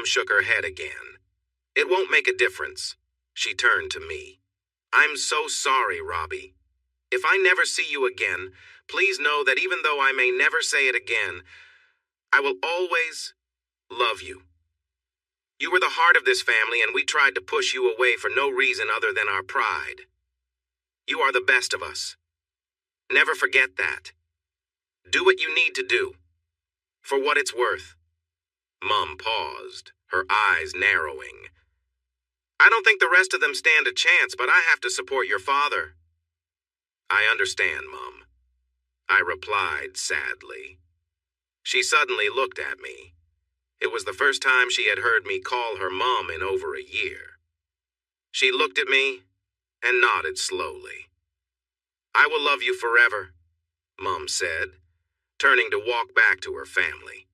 Mom shook her head again. It won't make a difference. She turned to me. I'm so sorry, Robbie. If I never see you again, please know that even though I may never say it again, I will always love you. You were the heart of this family, and we tried to push you away for no reason other than our pride. You are the best of us. Never forget that. Do what you need to do. For what it's worth. Mom paused, her eyes narrowing. I don't think the rest of them stand a chance, but I have to support your father. I understand, Mom. I replied sadly. She suddenly looked at me. It was the first time she had heard me call her Mom in over a year. She looked at me and nodded slowly. I will love you forever, Mom said, turning to walk back to her family.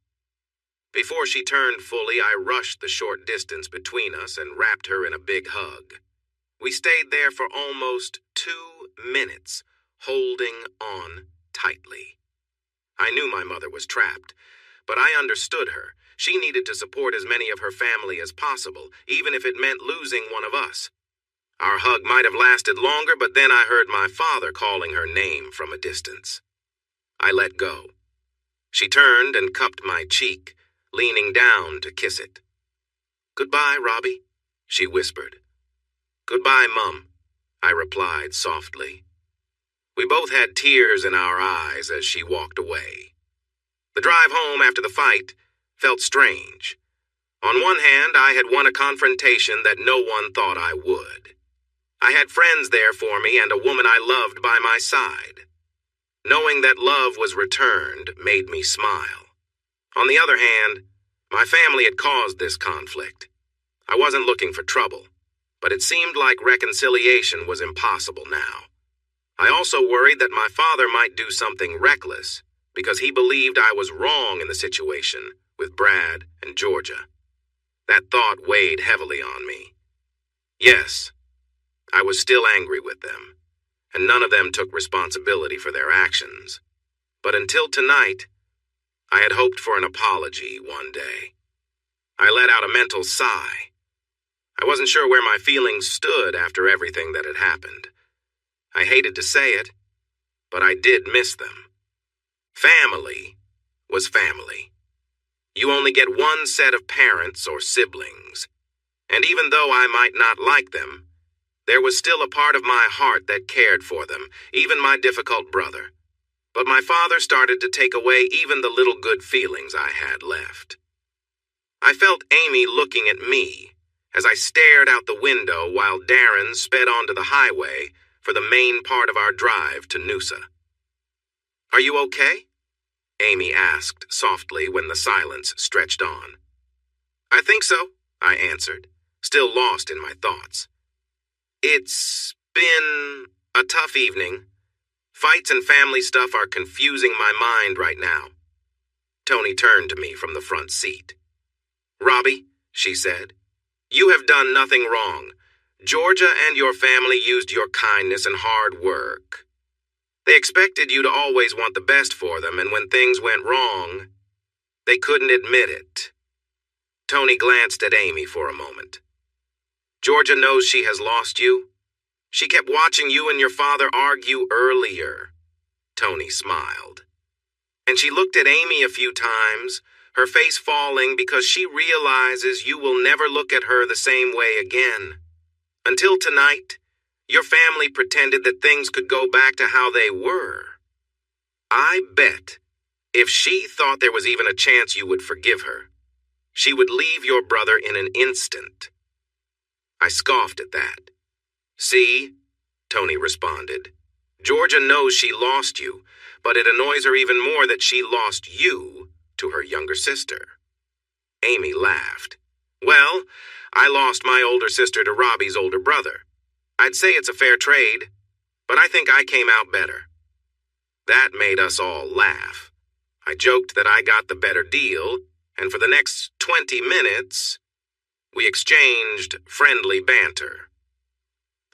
Before she turned fully, I rushed the short distance between us and wrapped her in a big hug. We stayed there for almost 2 minutes, holding on tightly. I knew my mother was trapped, but I understood her. She needed to support as many of her family as possible, even if it meant losing one of us. Our hug might have lasted longer, but then I heard my father calling her name from a distance. I let go. She turned and cupped my cheek, leaning down to kiss it. Goodbye, Robbie, she whispered. Goodbye, Mum, I replied softly. We both had tears in our eyes as she walked away. The drive home after the fight felt strange. On one hand, I had won a confrontation that no one thought I would. I had friends there for me and a woman I loved by my side. Knowing that love was returned made me smile. On the other hand, my family had caused this conflict. I wasn't looking for trouble, but it seemed like reconciliation was impossible now. I also worried that my father might do something reckless because he believed I was wrong in the situation with Brad and Georgia. That thought weighed heavily on me. Yes, I was still angry with them, and none of them took responsibility for their actions. But until tonight, I had hoped for an apology one day. I let out a mental sigh. I wasn't sure where my feelings stood after everything that had happened. I hated to say it, but I did miss them. Family was family. You only get one set of parents or siblings, and even though I might not like them, there was still a part of my heart that cared for them, even my difficult brother. But my father started to take away even the little good feelings I had left. I felt Amy looking at me as I stared out the window while Darren sped onto the highway for the main part of our drive to Noosa. Are you okay? Amy asked softly when the silence stretched on. I think so, I answered, still lost in my thoughts. It's been a tough evening. Fights and family stuff are confusing my mind right now. Tony turned to me from the front seat. Robbie, she said, you have done nothing wrong. Georgia and your family used your kindness and hard work. They expected you to always want the best for them, and when things went wrong, they couldn't admit it. Tony glanced at Amy for a moment. Georgia knows she has lost you. She kept watching you and your father argue earlier. Tony smiled. And she looked at Amy a few times, her face falling because she realizes you will never look at her the same way again. Until tonight, your family pretended that things could go back to how they were. I bet if she thought there was even a chance you would forgive her, she would leave your brother in an instant. I scoffed at that. See, Tony responded. Georgia knows she lost you, but it annoys her even more that she lost you to her younger sister. Amy laughed. Well, I lost my older sister to Robbie's older brother. I'd say it's a fair trade, but I think I came out better. That made us all laugh. I joked that I got the better deal, and for the next 20 minutes, we exchanged friendly banter.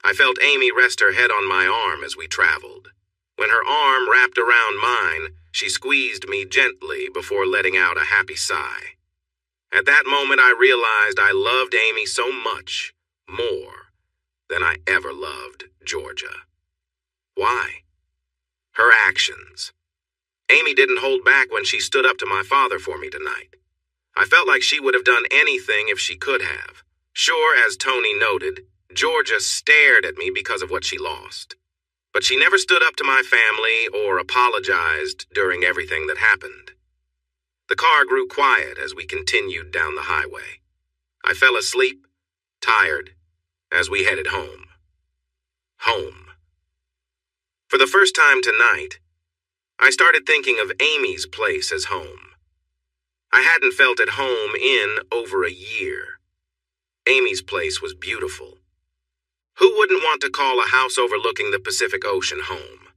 I felt Amy rest her head on my arm as we traveled. When her arm wrapped around mine, she squeezed me gently before letting out a happy sigh. At that moment, I realized I loved Amy so much, more than I ever loved Georgia. Why? Her actions. Amy didn't hold back when she stood up to my father for me tonight. I felt like she would have done anything if she could have. Sure, as Tony noted, Georgia stared at me because of what she lost. But she never stood up to my family or apologized during everything that happened. The car grew quiet as we continued down the highway. I fell asleep, tired, as we headed home. Home. For the first time tonight, I started thinking of Amy's place as home. I hadn't felt at home in over a year. Amy's place was beautiful. Who wouldn't want to call a house overlooking the Pacific Ocean home?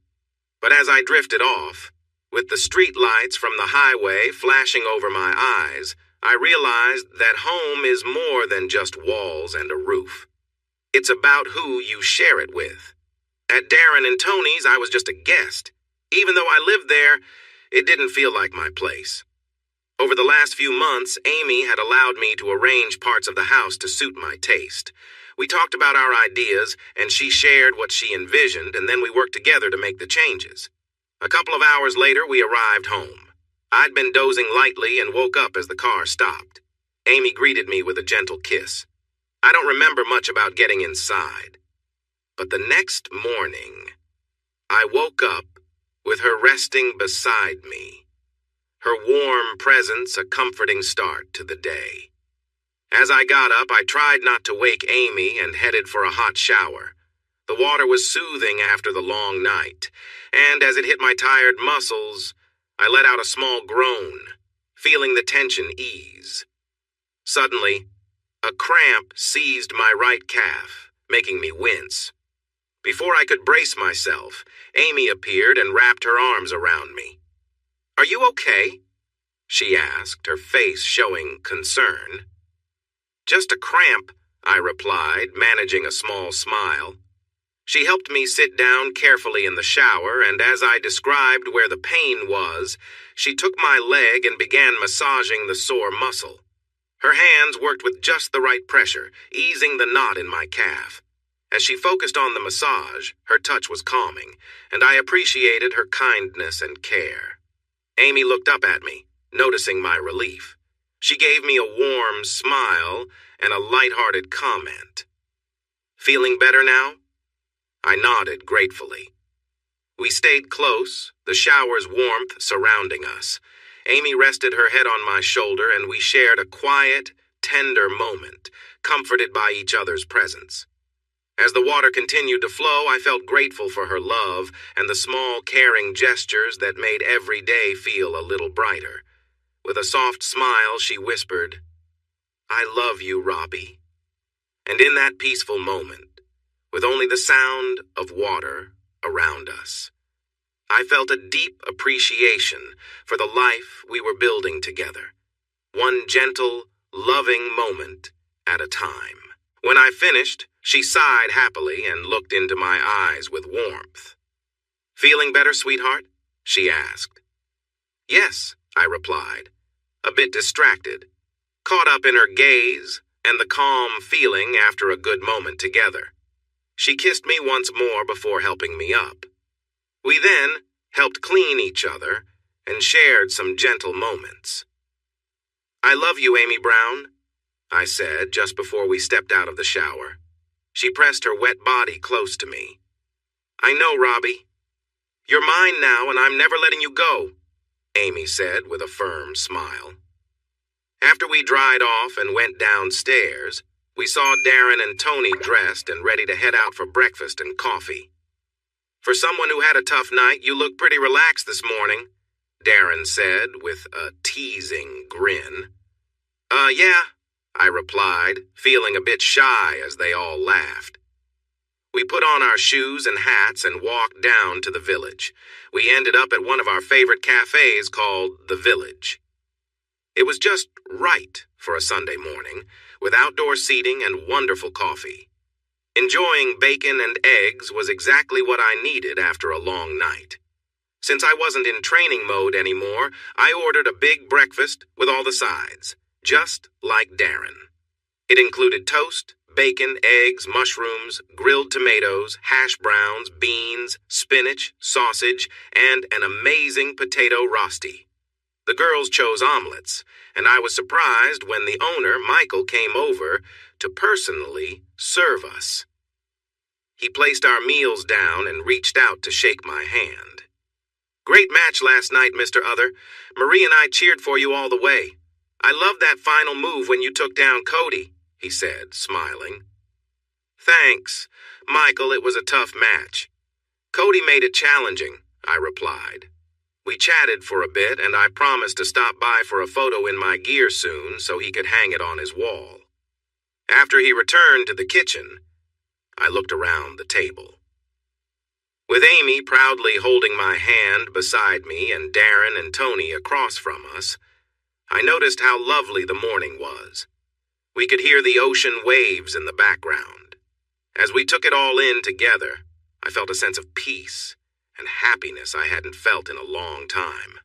But as I drifted off, with the street lights from the highway flashing over my eyes, I realized that home is more than just walls and a roof. It's about who you share it with. At Darren and Tony's, I was just a guest. Even though I lived there, it didn't feel like my place. Over the last few months, Amy had allowed me to arrange parts of the house to suit my taste. We talked about our ideas, and she shared what she envisioned, and then we worked together to make the changes. A couple of hours later, we arrived home. I'd been dozing lightly and woke up as the car stopped. Amy greeted me with a gentle kiss. I don't remember much about getting inside. But the next morning, I woke up with her resting beside me. Her warm presence a comforting start to the day. As I got up, I tried not to wake Amy and headed for a hot shower. The water was soothing after the long night, and as it hit my tired muscles, I let out a small groan, feeling the tension ease. Suddenly, a cramp seized my right calf, making me wince. Before I could brace myself, Amy appeared and wrapped her arms around me. "Are you okay?" she asked, her face showing concern. "Just a cramp," I replied, managing a small smile. She helped me sit down carefully in the shower, and as I described where the pain was, she took my leg and began massaging the sore muscle. Her hands worked with just the right pressure, easing the knot in my calf. As she focused on the massage, her touch was calming, and I appreciated her kindness and care. Amy looked up at me, noticing my relief. She gave me a warm smile and a light-hearted comment. "Feeling better now?" I nodded gratefully. We stayed close, the shower's warmth surrounding us. Amy rested her head on my shoulder, and we shared a quiet, tender moment, comforted by each other's presence. As the water continued to flow, I felt grateful for her love and the small, caring gestures that made every day feel a little brighter. With a soft smile, she whispered, "I love you, Robbie." And in that peaceful moment, with only the sound of water around us, I felt a deep appreciation for the life we were building together, one gentle, loving moment at a time. When I finished, she sighed happily and looked into my eyes with warmth. "Feeling better, sweetheart?" she asked. "Yes," I replied, a bit distracted, caught up in her gaze and the calm feeling after a good moment together. She kissed me once more before helping me up. We then helped clean each other and shared some gentle moments. "I love you, Amy Brown," I said just before we stepped out of the shower. She pressed her wet body close to me. "I know, Robbie. You're mine now, and I'm never letting you go," Amy said with a firm smile. After we dried off and went downstairs, we saw Darren and Tony dressed and ready to head out for breakfast and coffee. "For someone who had a tough night, you look pretty relaxed this morning," Darren said with a teasing grin. Yeah," I replied, feeling a bit shy as they all laughed. We put on our shoes and hats and walked down to the village. We ended up at one of our favorite cafes called The Village. It was just right for a Sunday morning, with outdoor seating and wonderful coffee. Enjoying bacon and eggs was exactly what I needed after a long night. Since I wasn't in training mode anymore, I ordered a big breakfast with all the sides. just like Darren. It included toast, bacon, eggs, mushrooms, grilled tomatoes, hash browns, beans, spinach, sausage, and an amazing potato rosti. The girls chose omelets, and I was surprised when the owner, Michael, came over to personally serve us. He placed our meals down and reached out to shake my hand. "Great match last night, Mr. Other. Marie and I cheered for you all the way. I loved that final move when you took down Cody," he said, smiling. "Thanks, Michael, it was a tough match. Cody made it challenging," I replied. We chatted for a bit, and I promised to stop by for a photo in my gear soon so he could hang it on his wall. After he returned to the kitchen, I looked around the table. With Amy proudly holding my hand beside me and Darren and Tony across from us, I noticed how lovely the morning was. We could hear the ocean waves in the background. As we took it all in together, I felt a sense of peace and happiness I hadn't felt in a long time.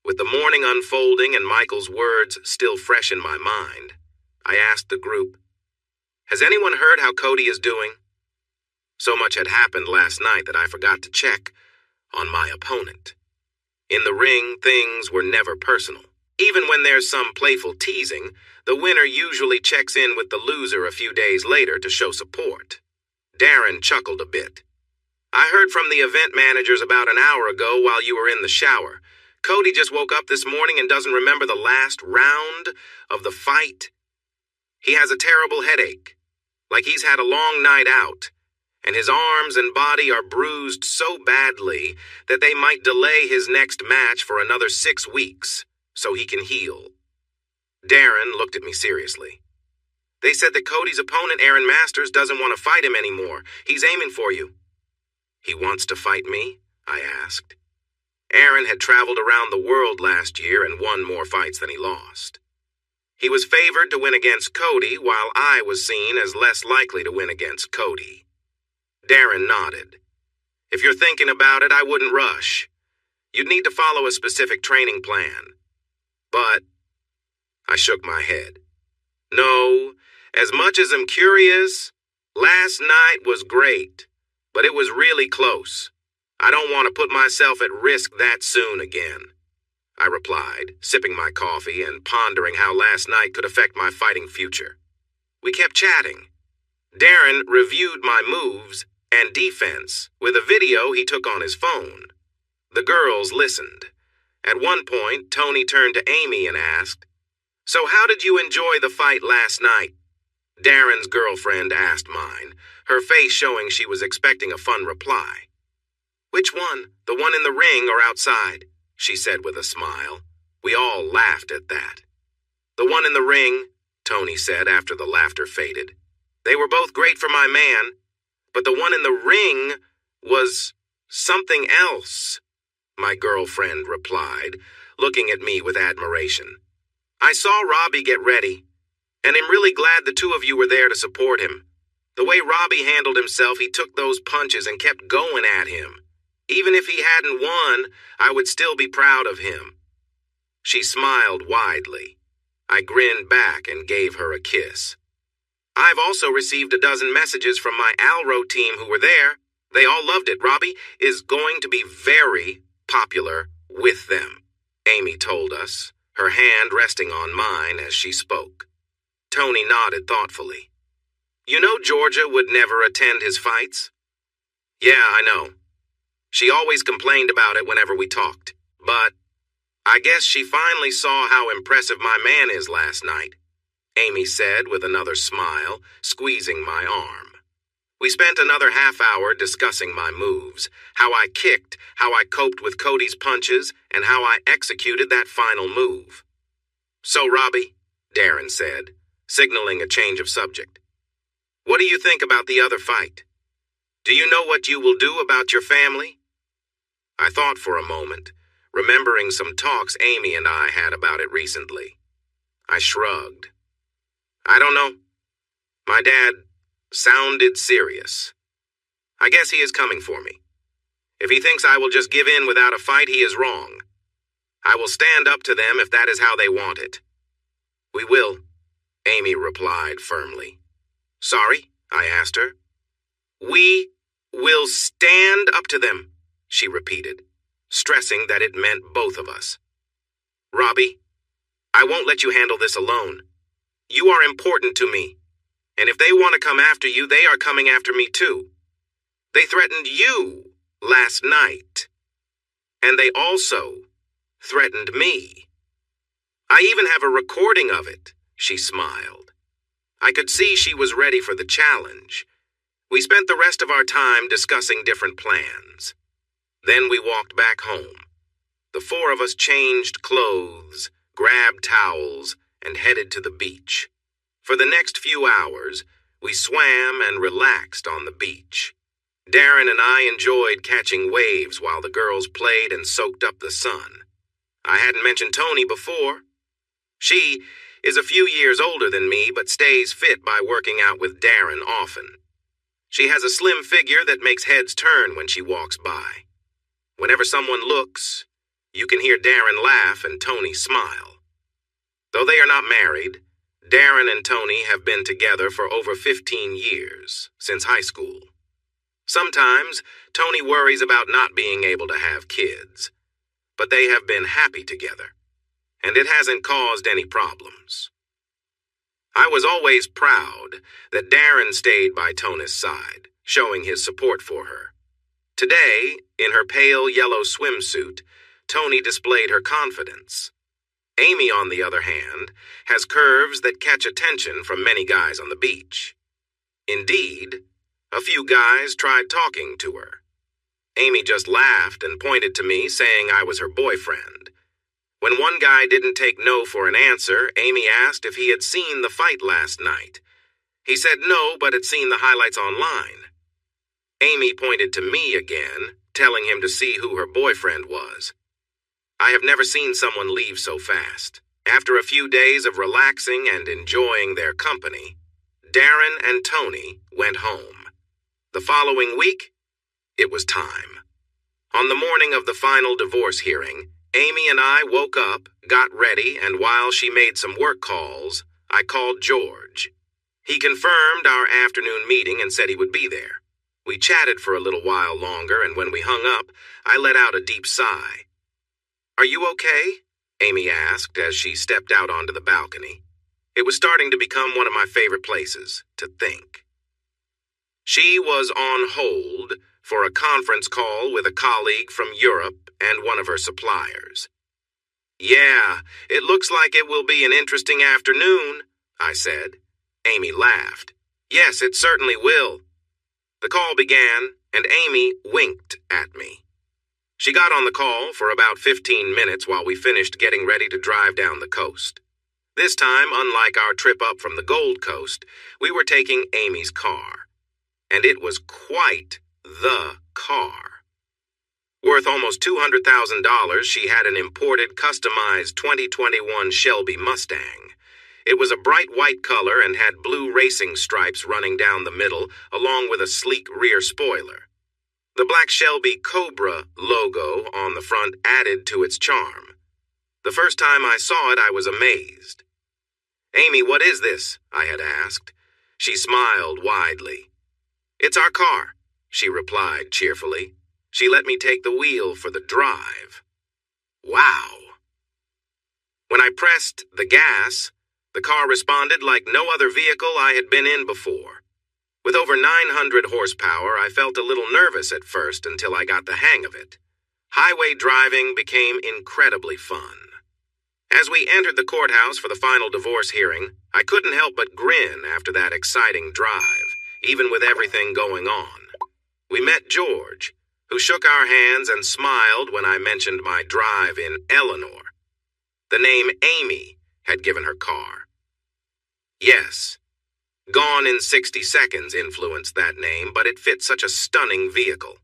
With the morning unfolding and Michael's words still fresh in my mind, I asked the group, "Has anyone heard how Cody is doing?" So much had happened last night that I forgot to check on my opponent. In the ring, things were never personal. Even when there's some playful teasing, the winner usually checks in with the loser a few days later to show support. Darren chuckled a bit. "I heard from the event managers about an hour ago while you were in the shower. Cody just woke up this morning and doesn't remember the last round of the fight. He has a terrible headache, like he's had a long night out, and his arms and body are bruised so badly that they might delay his next match for another 6 weeks so he can heal." Darren looked at me seriously. "They said that Cody's opponent, Aaron Masters, doesn't want to fight him anymore. He's aiming for you." "He wants to fight me?" I asked. Aaron had traveled around the world last year and won more fights than he lost. He was favored to win against Cody, while I was seen as less likely to win against Cody. Darren nodded. "If you're thinking about it, I wouldn't rush. You'd need to follow a specific training plan." But I shook my head. "No, as much as I'm curious, last night was great, but it was really close. I don't want to put myself at risk that soon again," I replied, sipping my coffee and pondering how last night could affect my fighting future. We kept chatting. Darren reviewed my moves and defense with a video he took on his phone. The girls listened. At one point, Tony turned to Amy and asked, "So how did you enjoy the fight last night?" Darren's girlfriend asked mine, her face showing she was expecting a fun reply. "Which one? The one in the ring or outside?" she said with a smile. We all laughed at that. "The one in the ring," Tony said after the laughter faded. "They were both great for my man, but the one in the ring was something else," my girlfriend replied, looking at me with admiration. "I saw Robbie get ready, and I'm really glad the two of you were there to support him. The way Robbie handled himself, he took those punches and kept going at him. Even if he hadn't won, I would still be proud of him." She smiled widely. I grinned back and gave her a kiss. "I've also received a dozen messages from my Alro team who were there. They all loved it. Robbie is going to be very popular with them," Amy told us, her hand resting on mine as she spoke. Tony nodded thoughtfully. "You know Georgia would never attend his fights?" "Yeah, I know. She always complained about it whenever we talked. But I guess she finally saw how impressive my man is last night," Amy said with another smile, squeezing my arm. We spent another half hour discussing my moves, how I kicked, how I coped with Cody's punches, and how I executed that final move. "So, Robbie," Darren said, signaling a change of subject, "what do you think about the other fight? Do you know what you will do about your family?" I thought for a moment, remembering some talks Amy and I had about it recently. I shrugged. "I don't know. My dad sounded serious. I guess he is coming for me. If he thinks I will just give in without a fight, he is wrong. I will stand up to them if that is how they want it." "We will," Amy replied firmly. "Sorry?" I asked her. "We will stand up to them," she repeated, stressing that it meant both of us. "Robbie, I won't let you handle this alone. You are important to me, and if they want to come after you, they are coming after me too. They threatened you last night, and they also threatened me. I even have a recording of it," she smiled. I could see she was ready for the challenge. We spent the rest of our time discussing different plans. Then we walked back home. The four of us changed clothes, grabbed towels, and headed to the beach. For the next few hours, we swam and relaxed on the beach. Darren and I enjoyed catching waves while the girls played and soaked up the sun. I hadn't mentioned Tony before. She is a few years older than me, but stays fit by working out with Darren often. She has a slim figure that makes heads turn when she walks by. Whenever someone looks, you can hear Darren laugh and Tony smile. Though they are not married, Darren and Tony have been together for over 15 years, since high school. Sometimes, Tony worries about not being able to have kids, but they have been happy together, and it hasn't caused any problems. I was always proud that Darren stayed by Tony's side, showing his support for her. Today, in her pale yellow swimsuit, Tony displayed her confidence. Amy, on the other hand, has curves that catch attention from many guys on the beach. Indeed, a few guys tried talking to her. Amy just laughed and pointed to me, saying I was her boyfriend. When one guy didn't take no for an answer, Amy asked if he had seen the fight last night. He said no, but had seen the highlights online. Amy pointed to me again, telling him to see who her boyfriend was. I have never seen someone leave so fast. After a few days of relaxing and enjoying their company, Darren and Tony went home. The following week, it was time. On the morning of the final divorce hearing, Amy and I woke up, got ready, and while she made some work calls, I called George. He confirmed our afternoon meeting and said he would be there. We chatted for a little while longer, and when we hung up, I let out a deep sigh. "Are you okay?" Amy asked as she stepped out onto the balcony. It was starting to become one of my favorite places to think. She was on hold for a conference call with a colleague from Europe and one of her suppliers. "Yeah, it looks like it will be an interesting afternoon," I said. Amy laughed. "Yes, it certainly will." The call began, and Amy winked at me. She got on the call for about 15 minutes while we finished getting ready to drive down the coast. This time, unlike our trip up from the Gold Coast, we were taking Amy's car. And it was quite the car. Worth almost $200,000, she had an imported, customized 2021 Shelby Mustang. It was a bright white color and had blue racing stripes running down the middle, along with a sleek rear spoiler. The black Shelby Cobra logo on the front added to its charm. The first time I saw it, I was amazed. "Amy, what is this?" I had asked. She smiled widely. "It's our car," she replied cheerfully. She let me take the wheel for the drive. Wow. When I pressed the gas, the car responded like no other vehicle I had been in before. With over 900 horsepower, I felt a little nervous at first until I got the hang of it. Highway driving became incredibly fun. As we entered the courthouse for the final divorce hearing, I couldn't help but grin after that exciting drive, even with everything going on. We met George, who shook our hands and smiled when I mentioned my drive in Eleanor. The name Amy had given her car. Yes, Gone in 60 Seconds influenced that name, but it fit such a stunning vehicle.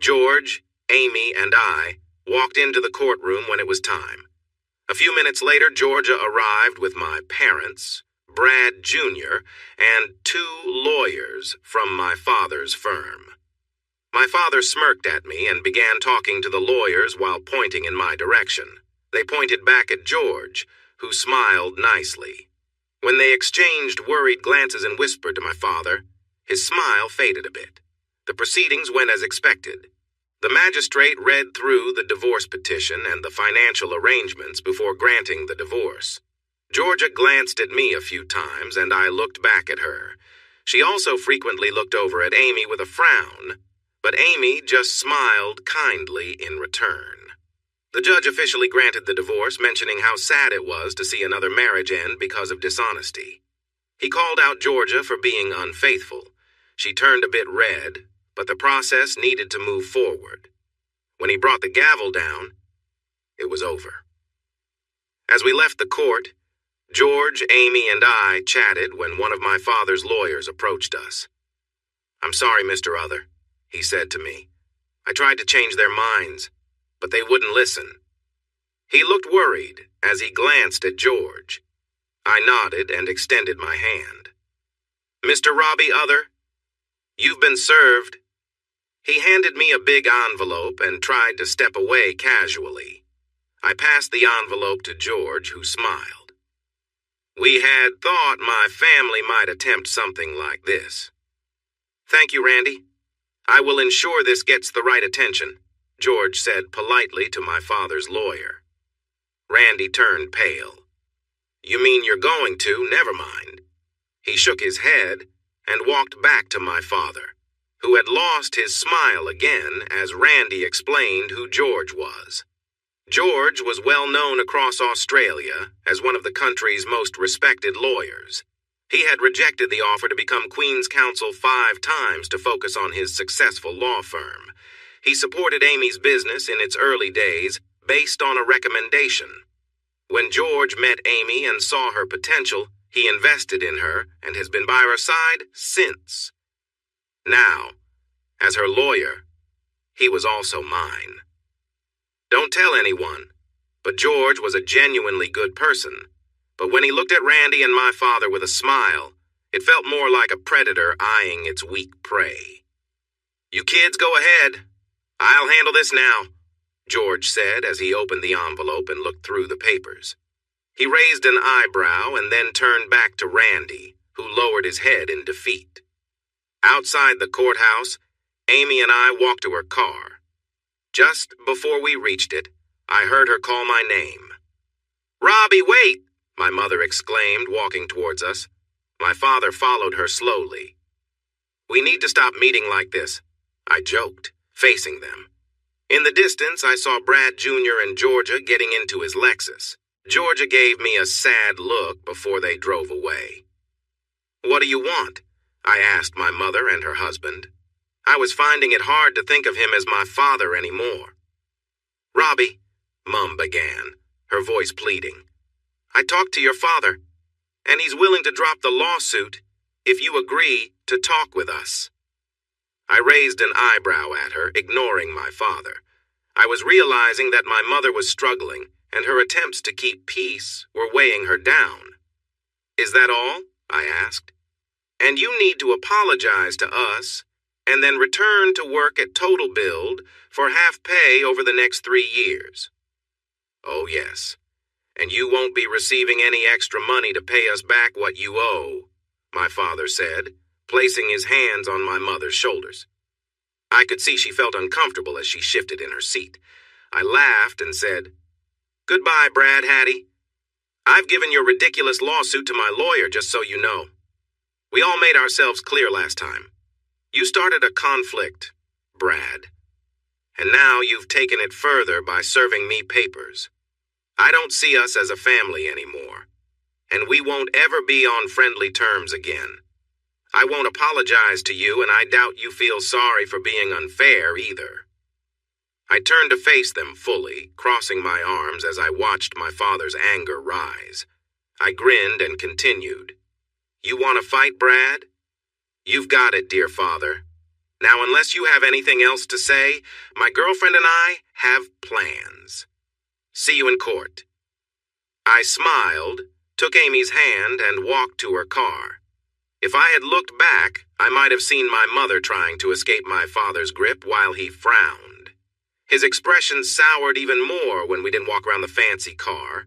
George, Amy, and I walked into the courtroom when it was time. A few minutes later, Georgia arrived with my parents, Brad Jr., and 2 lawyers from my father's firm. My father smirked at me and began talking to the lawyers while pointing in my direction. They pointed back at George, who smiled nicely. When they exchanged worried glances and whispered to my father, his smile faded a bit. The proceedings went as expected. The magistrate read through the divorce petition and the financial arrangements before granting the divorce. Georgia glanced at me a few times, and I looked back at her. She also frequently looked over at Amy with a frown, but Amy just smiled kindly in return. The judge officially granted the divorce, mentioning how sad it was to see another marriage end because of dishonesty. He called out Georgia for being unfaithful. She turned a bit red, but the process needed to move forward. When he brought the gavel down, it was over. As we left the court, George, Amy, and I chatted when one of my father's lawyers approached us. "I'm sorry, Mr. Other," he said to me. "I tried to change their minds, but they wouldn't listen." He looked worried as he glanced at George. I nodded and extended my hand. "Mr. Robbie Other, you've been served." He handed me a big envelope and tried to step away casually. I passed the envelope to George, who smiled. "We had thought my family might attempt something like this." "Thank you, Randy. I will ensure this gets the right attention," George said politely to my father's lawyer. Randy turned pale. "You mean you're going to? Never mind." He shook his head and walked back to my father, who had lost his smile again as Randy explained who George was. George was well known across Australia as one of the country's most respected lawyers. He had rejected the offer to become Queen's Counsel 5 times to focus on his successful law firm. He supported Amy's business in its early days based on a recommendation. When George met Amy and saw her potential, he invested in her and has been by her side since. Now, as her lawyer, he was also mine. Don't tell anyone, but George was a genuinely good person. But when he looked at Randy and my father with a smile, it felt more like a predator eyeing its weak prey. "You kids go ahead. I'll handle this now," George said as he opened the envelope and looked through the papers. He raised an eyebrow and then turned back to Randy, who lowered his head in defeat. Outside the courthouse, Amy and I walked to her car. Just before we reached it, I heard her call my name. "Robbie, wait!" my mother exclaimed, walking towards us. My father followed her slowly. "We need to stop meeting like this," I joked, facing them. In the distance, I saw Brad Jr. and Georgia getting into his Lexus. Georgia gave me a sad look before they drove away. "What do you want?" I asked my mother and her husband. I was finding it hard to think of him as my father anymore. "Robbie," Mum began, her voice pleading, "I talked to your father, and he's willing to drop the lawsuit if you agree to talk with us." I raised an eyebrow at her, ignoring my father. I was realizing that my mother was struggling, and her attempts to keep peace were weighing her down. "Is that all?" I asked. "And you need to apologize to us, and then return to work at Total Build for half pay over the next 3 years. "Oh, yes. And you won't be receiving any extra money to pay us back what you owe," my father said, placing his hands on my mother's shoulders. I could see she felt uncomfortable as she shifted in her seat. I laughed and said, "Goodbye, Brad Hattie. I've given your ridiculous lawsuit to my lawyer, just so you know. We all made ourselves clear last time. You started a conflict, Brad. And now you've taken it further by serving me papers. I don't see us as a family anymore, and we won't ever be on friendly terms again. I won't apologize to you, and I doubt you feel sorry for being unfair either." I turned to face them fully, crossing my arms as I watched my father's anger rise. I grinned and continued. "You want to fight, Brad? You've got it, dear father. Now, unless you have anything else to say, my girlfriend and I have plans. See you in court." I smiled, took Amy's hand, and walked to her car. If I had looked back, I might have seen my mother trying to escape my father's grip while he frowned. His expression soured even more when we didn't walk around the fancy car,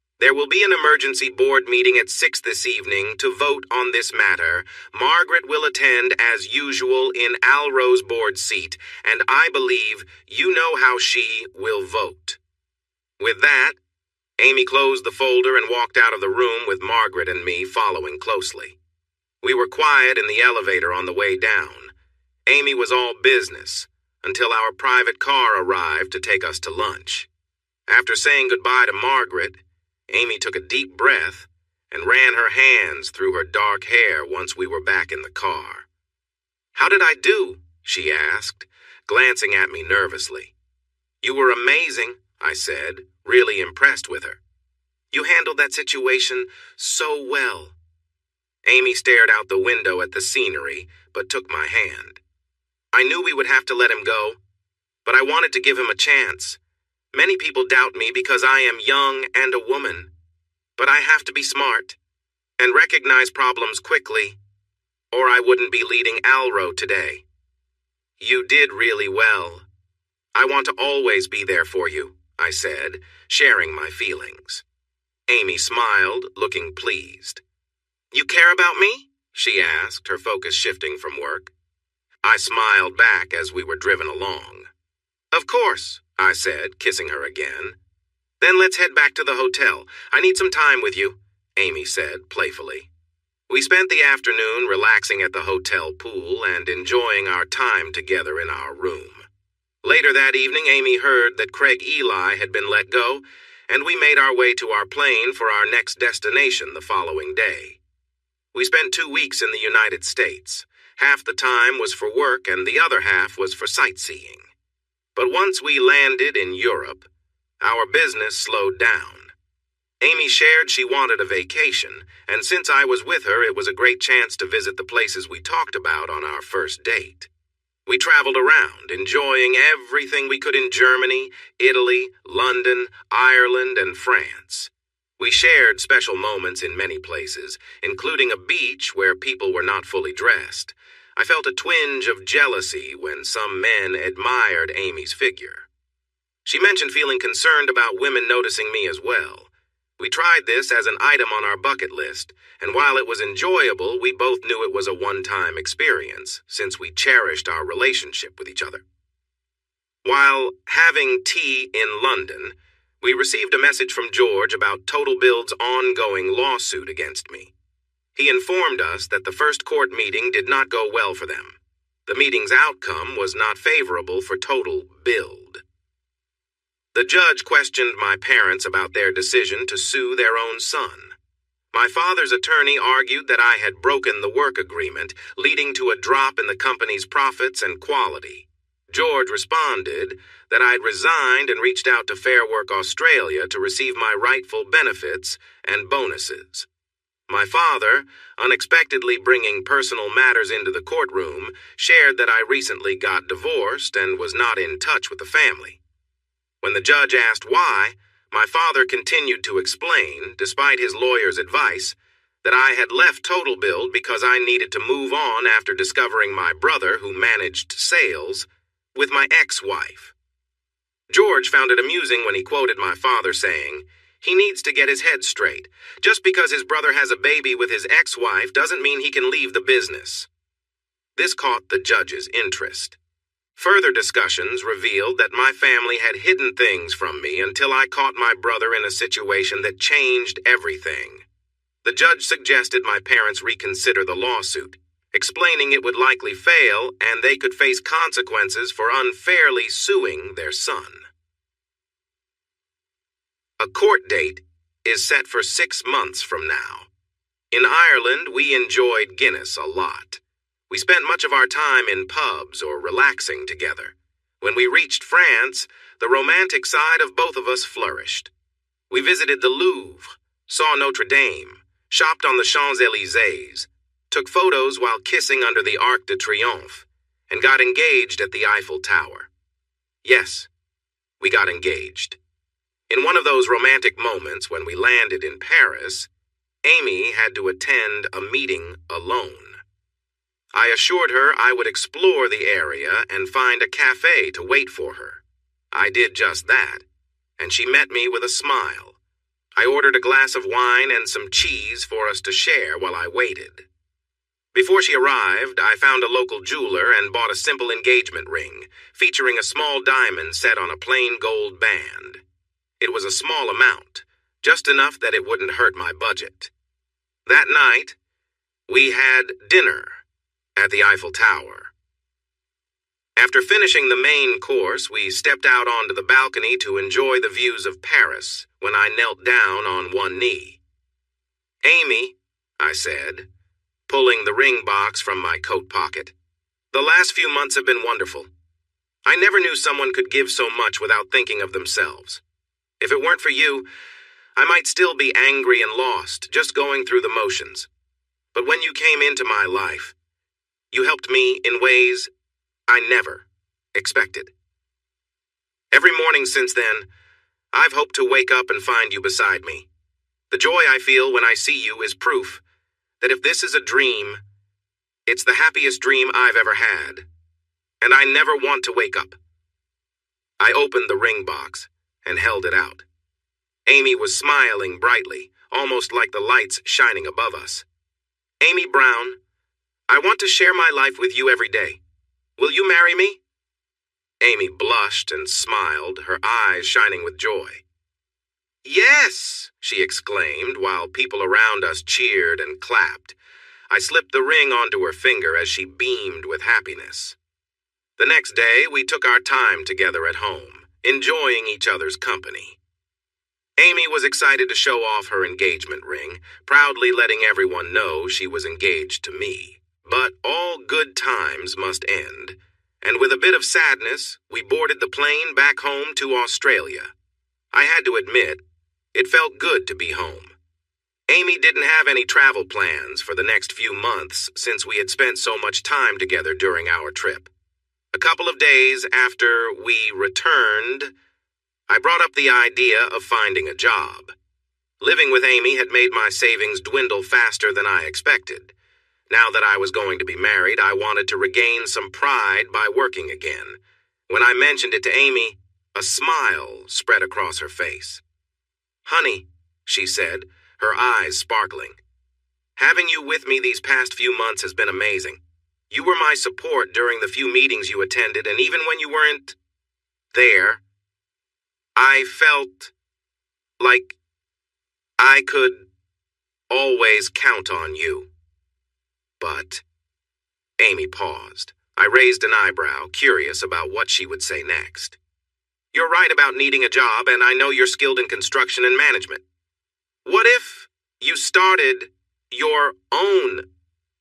There will be an emergency board meeting at 6 this evening to vote on this matter. Margaret will attend as usual in Alro's board seat, and I believe you know how she will vote." With that, Amy closed the folder and walked out of the room with Margaret and me following closely. We were quiet in the elevator on the way down. Amy was all business until our private car arrived to take us to lunch. After saying goodbye to Margaret, Amy took a deep breath and ran her hands through her dark hair once we were back in the car. "How did I do?" she asked, glancing at me nervously. "You were amazing," I said, really impressed with her. "You handled that situation so well." Amy stared out the window at the scenery, but took my hand. "I knew we would have to let him go, but I wanted to give him a chance. Many people doubt me because I am young and a woman, but I have to be smart and recognize problems quickly, or I wouldn't be leading Alro today. You did really well. I want to always be there for you," I said, sharing my feelings. Amy smiled, looking pleased. "You care about me?" she asked, her focus shifting from work. I smiled back as we were driven along. "Of course," I said, kissing her again. "Then let's head back to the hotel. I need some time with you," Amy said playfully. We spent the afternoon relaxing at the hotel pool and enjoying our time together in our room. Later that evening, Amy heard that Craig Eli had been let go, and we made our way to our plane for our next destination the following day. We spent 2 weeks in the United States. Half the time was for work and the other half was for sightseeing. But once we landed in Europe, our business slowed down. Amy shared she wanted a vacation, and since I was with her, it was a great chance to visit the places we talked about on our first date. We traveled around, enjoying everything we could in Germany, Italy, London, Ireland, and France. We shared special moments in many places, including a beach where people were not fully dressed. I felt a twinge of jealousy when some men admired Amy's figure. She mentioned feeling concerned about women noticing me as well. We tried this as an item on our bucket list, and while it was enjoyable, we both knew it was a one-time experience, since we cherished our relationship with each other. While having tea in London, we received a message from George about Total Build's ongoing lawsuit against me. He informed us that the first court meeting did not go well for them. The meeting's outcome was not favorable for Total Build. The judge questioned my parents about their decision to sue their own son. My father's attorney argued that I had broken the work agreement, leading to a drop in the company's profits and quality. George responded that I'd resigned and reached out to Fair Work Australia to receive my rightful benefits and bonuses. My father, unexpectedly bringing personal matters into the courtroom, shared that I recently got divorced and was not in touch with the family. When the judge asked why, my father continued to explain, despite his lawyer's advice, that I had left Total Build because I needed to move on after discovering my brother, who managed sales, with my ex-wife. George found it amusing when he quoted my father saying, "He needs to get his head straight. Just because his brother has a baby with his ex-wife doesn't mean he can leave the business." This caught the judge's interest. Further discussions revealed that my family had hidden things from me until I caught my brother in a situation that changed everything. The judge suggested my parents reconsider the lawsuit, explaining it would likely fail and they could face consequences for unfairly suing their son. A court date is set for 6 months from now. In Ireland, we enjoyed Guinness a lot. We spent much of our time in pubs or relaxing together. When we reached France, the romantic side of both of us flourished. We visited the Louvre, saw Notre Dame, shopped on the Champs-Élysées, took photos while kissing under the Arc de Triomphe, and got engaged at the Eiffel Tower. Yes, we got engaged. In one of those romantic moments when we landed in Paris, Amy had to attend a meeting alone. I assured her I would explore the area and find a cafe to wait for her. I did just that, and she met me with a smile. I ordered a glass of wine and some cheese for us to share while I waited. Before she arrived, I found a local jeweler and bought a simple engagement ring, featuring a small diamond set on a plain gold band. It was a small amount, just enough that it wouldn't hurt my budget. That night, we had dinner at the Eiffel Tower. After finishing the main course, we stepped out onto the balcony to enjoy the views of Paris when I knelt down on one knee. "Amy," I said, pulling the ring box from my coat pocket, "the last few months have been wonderful. I never knew someone could give so much without thinking of themselves. If it weren't for you, I might still be angry and lost, just going through the motions. But when you came into my life, you helped me in ways I never expected. Every morning since then, I've hoped to wake up and find you beside me. The joy I feel when I see you is proof that if this is a dream, it's the happiest dream I've ever had, and I never want to wake up." I opened the ring box and held it out. Amy was smiling brightly, almost like the lights shining above us. "Amy Brown, I want to share my life with you every day. Will you marry me?" Amy blushed and smiled, her eyes shining with joy. "Yes," she exclaimed, while people around us cheered and clapped. I slipped the ring onto her finger as she beamed with happiness. The next day, we took our time together at home, enjoying each other's company. Amy was excited to show off her engagement ring, proudly letting everyone know she was engaged to me. But all good times must end, and with a bit of sadness, we boarded the plane back home to Australia. I had to admit, it felt good to be home. Amy didn't have any travel plans for the next few months since we had spent so much time together during our trip. A couple of days after we returned, I brought up the idea of finding a job. Living with Amy had made my savings dwindle faster than I expected. Now that I was going to be married, I wanted to regain some pride by working again. When I mentioned it to Amy, a smile spread across her face. "Honey," she said, her eyes sparkling, "having you with me these past few months has been amazing. You were my support during the few meetings you attended, and even when you weren't there, I felt like I could always count on you." But Amy paused. I raised an eyebrow, curious about what she would say next. "You're right about needing a job, and I know you're skilled in construction and management. What if you started your own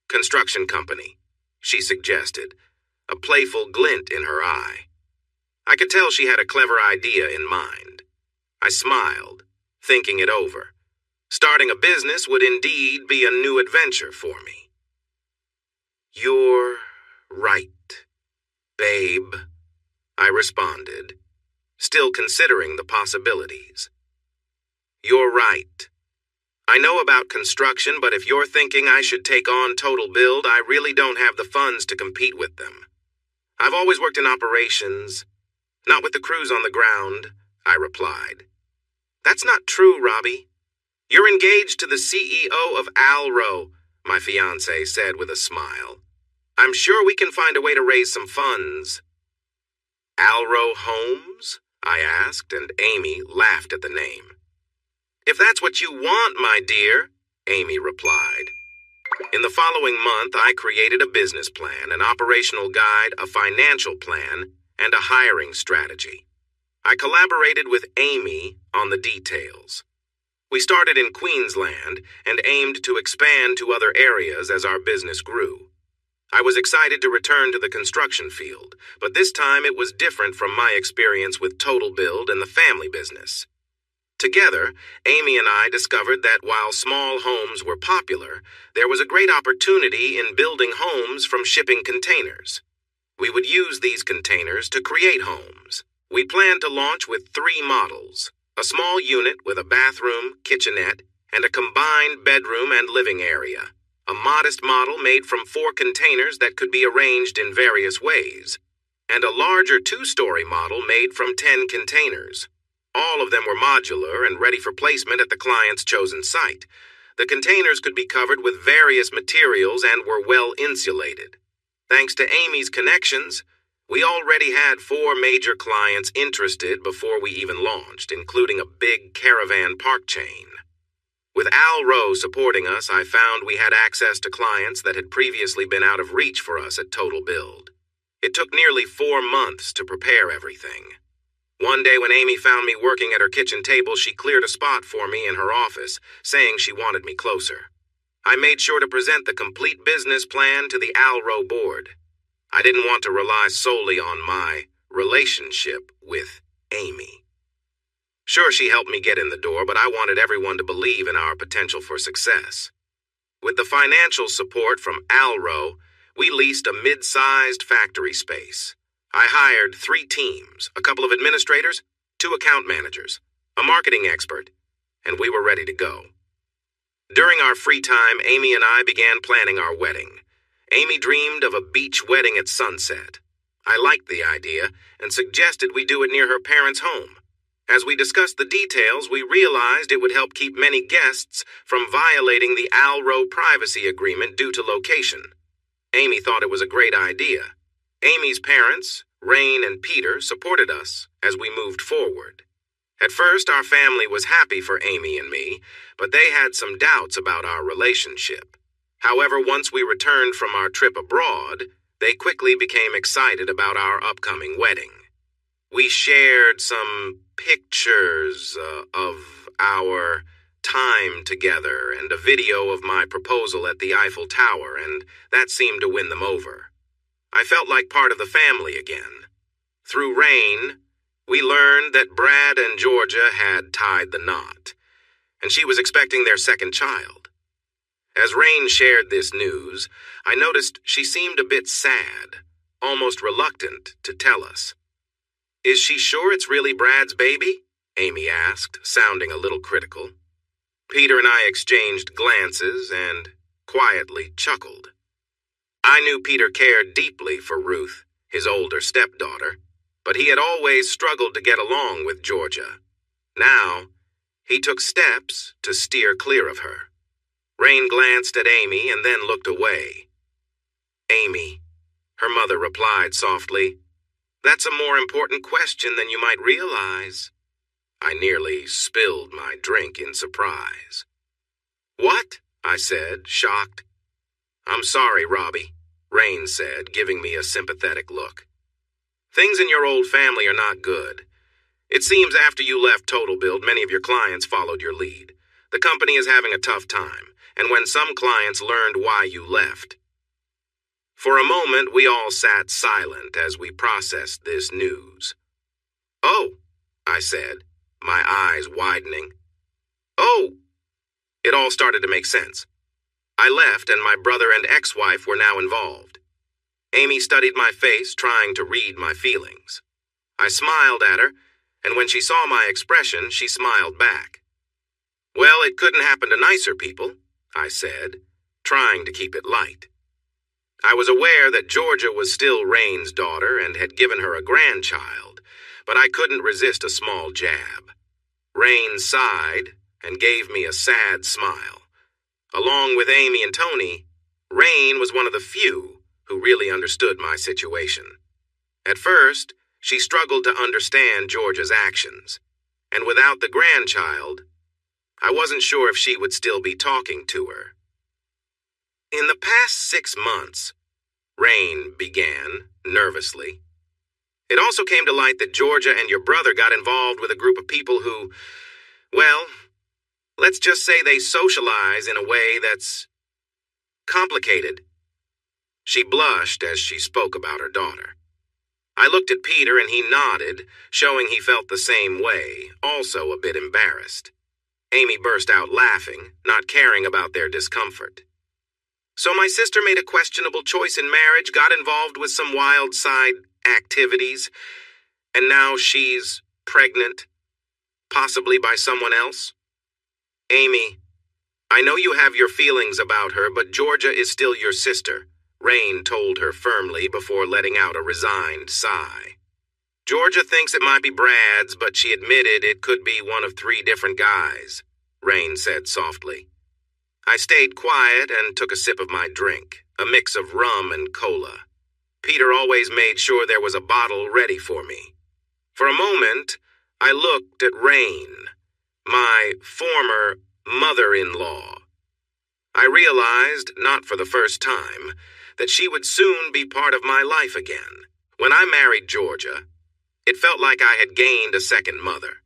construction company?" she suggested, a playful glint in her eye. I could tell she had a clever idea in mind. I smiled, thinking it over. Starting a business would indeed be a new adventure for me. "You're right, babe," I responded, still considering the possibilities. "You're right. I know about construction, but if you're thinking I should take on Total Build, I really don't have the funds to compete with them. I've always worked in operations, not with the crews on the ground," I replied. "That's not true, Robbie. You're engaged to the CEO of Alro," my fiancé said with a smile. "I'm sure we can find a way to raise some funds." "Alro Homes?" I asked, and Amy laughed at the name. "If that's what you want, my dear," Amy replied. In the following month, I created a business plan, an operational guide, a financial plan, and a hiring strategy. I collaborated with Amy on the details. We started in Queensland and aimed to expand to other areas as our business grew. I was excited to return to the construction field, but this time it was different from my experience with Total Build and the family business. Together, Amy and I discovered that while small homes were popular, there was a great opportunity in building homes from shipping containers. We would use these containers to create homes. We planned to launch with 3 models: a small unit with a bathroom, kitchenette, and a combined bedroom and living area, a modest model made from 4 containers that could be arranged in various ways, and a larger 2-story model made from 10 containers. All of them were modular and ready for placement at the client's chosen site. The containers could be covered with various materials and were well insulated. Thanks to Amy's connections, we already had 4 major clients interested before we even launched, including a big caravan park chain. With Al Rowe supporting us, I found we had access to clients that had previously been out of reach for us at Total Build. It took nearly 4 months to prepare everything. One day when Amy found me working at her kitchen table, she cleared a spot for me in her office, saying she wanted me closer. I made sure to present the complete business plan to the Al Rowe board. I didn't want to rely solely on my relationship with Amy. Sure, she helped me get in the door, but I wanted everyone to believe in our potential for success. With the financial support from Al Rowe, we leased a mid-sized factory space. I hired 3 teams, a couple of administrators, 2 account managers, a marketing expert, and we were ready to go. During our free time, Amy and I began planning our wedding. Amy dreamed of a beach wedding at sunset. I liked the idea and suggested we do it near her parents' home. As we discussed the details, we realized it would help keep many guests from violating the Al Rowe privacy agreement due to location. Amy thought it was a great idea. Amy's parents, Rain and Peter, supported us as we moved forward. At first, our family was happy for Amy and me, but they had some doubts about our relationship. However, once we returned from our trip abroad, they quickly became excited about our upcoming wedding. We shared some pictures of our time together and a video of my proposal at the Eiffel Tower, and that seemed to win them over. I felt like part of the family again. Through Rain, we learned that Brad and Georgia had tied the knot, and she was expecting their second child. As Rain shared this news, I noticed she seemed a bit sad, almost reluctant to tell us. "Is she sure it's really Brad's baby?" Amy asked, sounding a little critical. Peter and I exchanged glances and quietly chuckled. I knew Peter cared deeply for Ruth, his older stepdaughter, but he had always struggled to get along with Georgia. Now, he took steps to steer clear of her. Rain glanced at Amy and then looked away. "Amy," her mother replied softly, "that's a more important question than you might realize." I nearly spilled my drink in surprise. "What?" I said, shocked. "I'm sorry, Robbie," Rain said, giving me a sympathetic look. "Things in your old family are not good. It seems after you left Total Build, many of your clients followed your lead. The company is having a tough time, and when some clients learned why you left." For a moment, we all sat silent as we processed this news. "Oh," I said, my eyes widening. "Oh." It all started to make sense. I left, and my brother and ex-wife were now involved. Amy studied my face, trying to read my feelings. I smiled at her, and when she saw my expression, she smiled back. "Well, it couldn't happen to nicer people," I said, trying to keep it light. I was aware that Georgia was still Rain's daughter and had given her a grandchild, but I couldn't resist a small jab. Rain sighed and gave me a sad smile. Along with Amy and Tony, Rain was one of the few who really understood my situation. At first, she struggled to understand Georgia's actions, and without the grandchild, I wasn't sure if she would still be talking to her. "In the past 6 months," Rain began nervously, "it also came to light that Georgia and your brother got involved with a group of people who, well, let's just say they socialize in a way that's complicated." She blushed as she spoke about her daughter. I looked at Peter and he nodded, showing he felt the same way, also a bit embarrassed. Amy burst out laughing, not caring about their discomfort. "So my sister made a questionable choice in marriage, got involved with some wild side activities, and now she's pregnant, possibly by someone else? Amy, I know you have your feelings about her, but Georgia is still your sister," Rain told her firmly before letting out a resigned sigh. Georgia thinks it might be Brad's, but she admitted it could be one of 3 different guys, Rain said softly. I stayed quiet and took a sip of my drink, a mix of rum and cola. Peter always made sure there was a bottle ready for me. For a moment, I looked at Rain, my former mother-in-law. I realized, not for the first time, that she would soon be part of my life again. When I married Georgia, it felt like I had gained a second mother.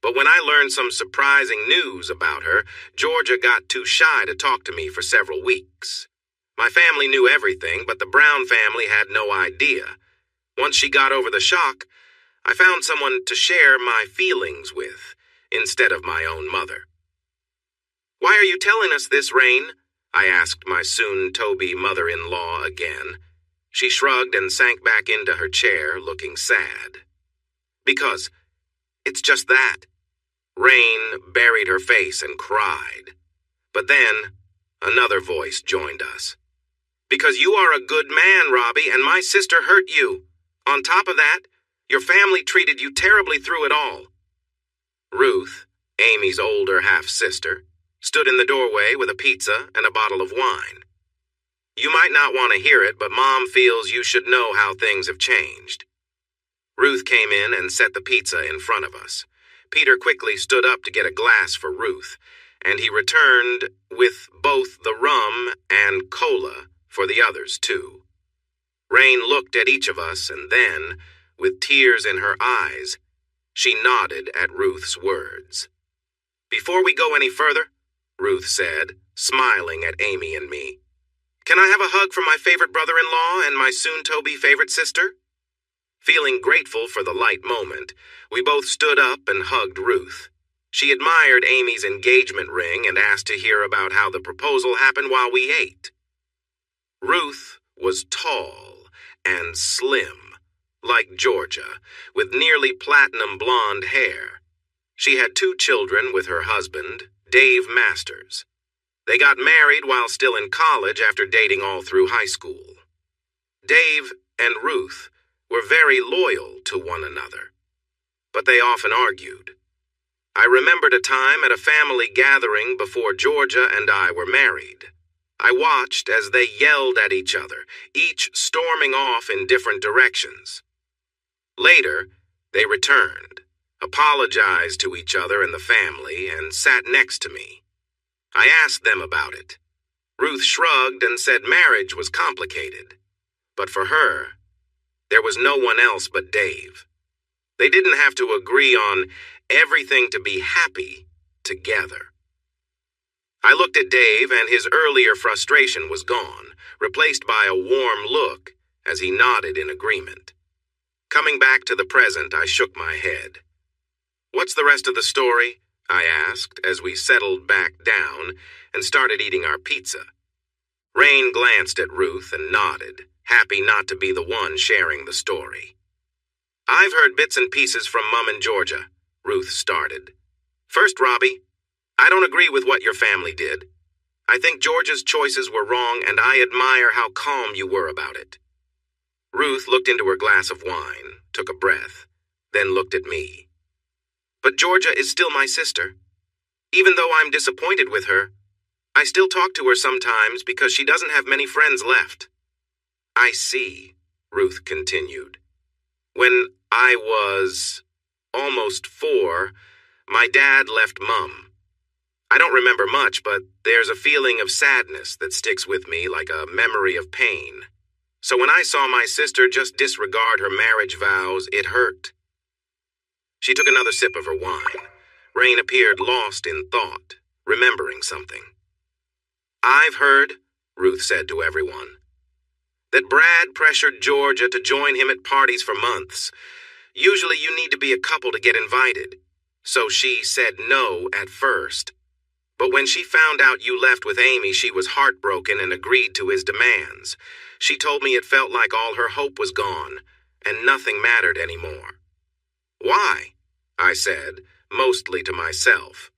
But when I learned some surprising news about her, Georgia got too shy to talk to me for several weeks. My family knew everything, but the Brown family had no idea. Once she got over the shock, I found someone to share my feelings with, instead of my own mother. "Why are you telling us this, Rain?" I asked my soon-to-be mother-in-law again. She shrugged and sank back into her chair, looking sad. "Because it's just that." Rain buried her face and cried. But then, another voice joined us. "Because you are a good man, Robbie, and my sister hurt you. On top of that, your family treated you terribly through it all." Ruth, Amy's older half-sister, stood in the doorway with a pizza and a bottle of wine. "You might not want to hear it, but Mom feels you should know how things have changed." Ruth came in and set the pizza in front of us. Peter quickly stood up to get a glass for Ruth, and he returned with both the rum and cola for the others, too. Rain looked at each of us, and then, with tears in her eyes, she nodded at Ruth's words. "Before we go any further," Ruth said, smiling at Amy and me, "can I have a hug from my favorite brother-in-law and my soon-to-be favorite sister?" Feeling grateful for the light moment, we both stood up and hugged Ruth. She admired Amy's engagement ring and asked to hear about how the proposal happened while we ate. Ruth was tall and slim, like Georgia, with nearly platinum blonde hair. She had 2 children with her husband, Dave Masters. They got married while still in college after dating all through high school. Dave and Ruth were very loyal to one another, but they often argued. I remembered a time at a family gathering before Georgia and I were married. I watched as they yelled at each other, each storming off in different directions. Later, they returned, apologized to each other and the family, and sat next to me. I asked them about it. Ruth shrugged and said marriage was complicated. But for her, there was no one else but Dave. They didn't have to agree on everything to be happy together. I looked at Dave, and his earlier frustration was gone, replaced by a warm look as he nodded in agreement. Coming back to the present, I shook my head. "What's the rest of the story?" I asked as we settled back down and started eating our pizza. Rain glanced at Ruth and nodded, happy not to be the one sharing the story. "I've heard bits and pieces from Mom and Georgia," Ruth started. "First, Robbie, I don't agree with what your family did. I think Georgia's choices were wrong, and I admire how calm you were about it." Ruth looked into her glass of wine, took a breath, then looked at me. "But Georgia is still my sister. Even though I'm disappointed with her, I still talk to her sometimes because she doesn't have many friends left." "I see," Ruth continued. "When I was almost 4, my dad left Mom. I don't remember much, but there's a feeling of sadness that sticks with me like a memory of pain. So when I saw my sister just disregard her marriage vows, it hurt." She took another sip of her wine. Rain appeared lost in thought, remembering something. "I've heard," Ruth said to everyone, "that Brad pressured Georgia to join him at parties for months. Usually you need to be a couple to get invited. So she said no at first. But when she found out you left with Amy, she was heartbroken and agreed to his demands. She told me it felt like all her hope was gone, and nothing mattered anymore." "Why?" I said, mostly to myself.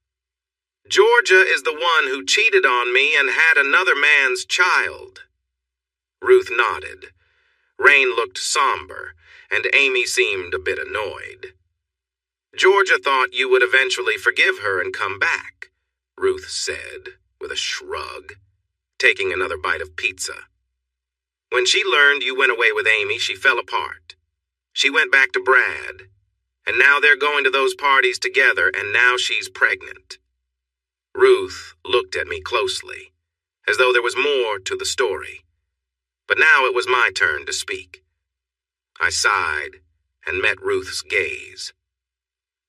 "Georgia is the one who cheated on me and had another man's child." Ruth nodded. Rain looked somber, and Amy seemed a bit annoyed. Georgia thought you would eventually forgive her and come back, Ruth said, with a shrug, taking another bite of pizza. When she learned you went away with Amy, she fell apart. She went back to Brad, and now they're going to those parties together, and now she's pregnant. Ruth looked at me closely, as though there was more to the story. But now it was my turn to speak. I sighed and met Ruth's gaze.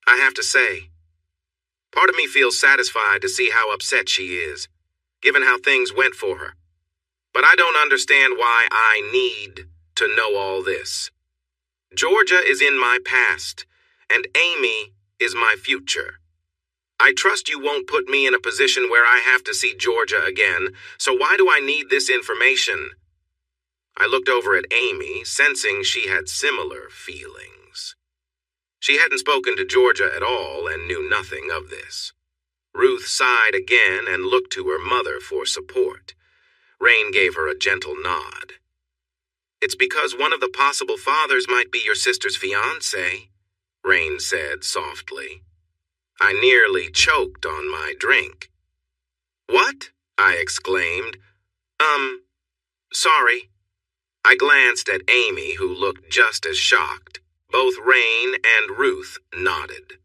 I have to say, part of me feels satisfied to see how upset she is, given how things went for her. But I don't understand why I need to know all this. Georgia is in my past, and Amy is my future. I trust you won't put me in a position where I have to see Georgia again, so why do I need this information? I looked over at Amy, sensing she had similar feelings. She hadn't spoken to Georgia at all and knew nothing of this. Ruth sighed again and looked to her mother for support. Rain gave her a gentle nod. It's because one of the possible fathers might be your sister's fiancé, Rain said softly. I nearly choked on my drink. What? I exclaimed. Sorry. I glanced at Amy, who looked just as shocked. Both Rain and Ruth nodded.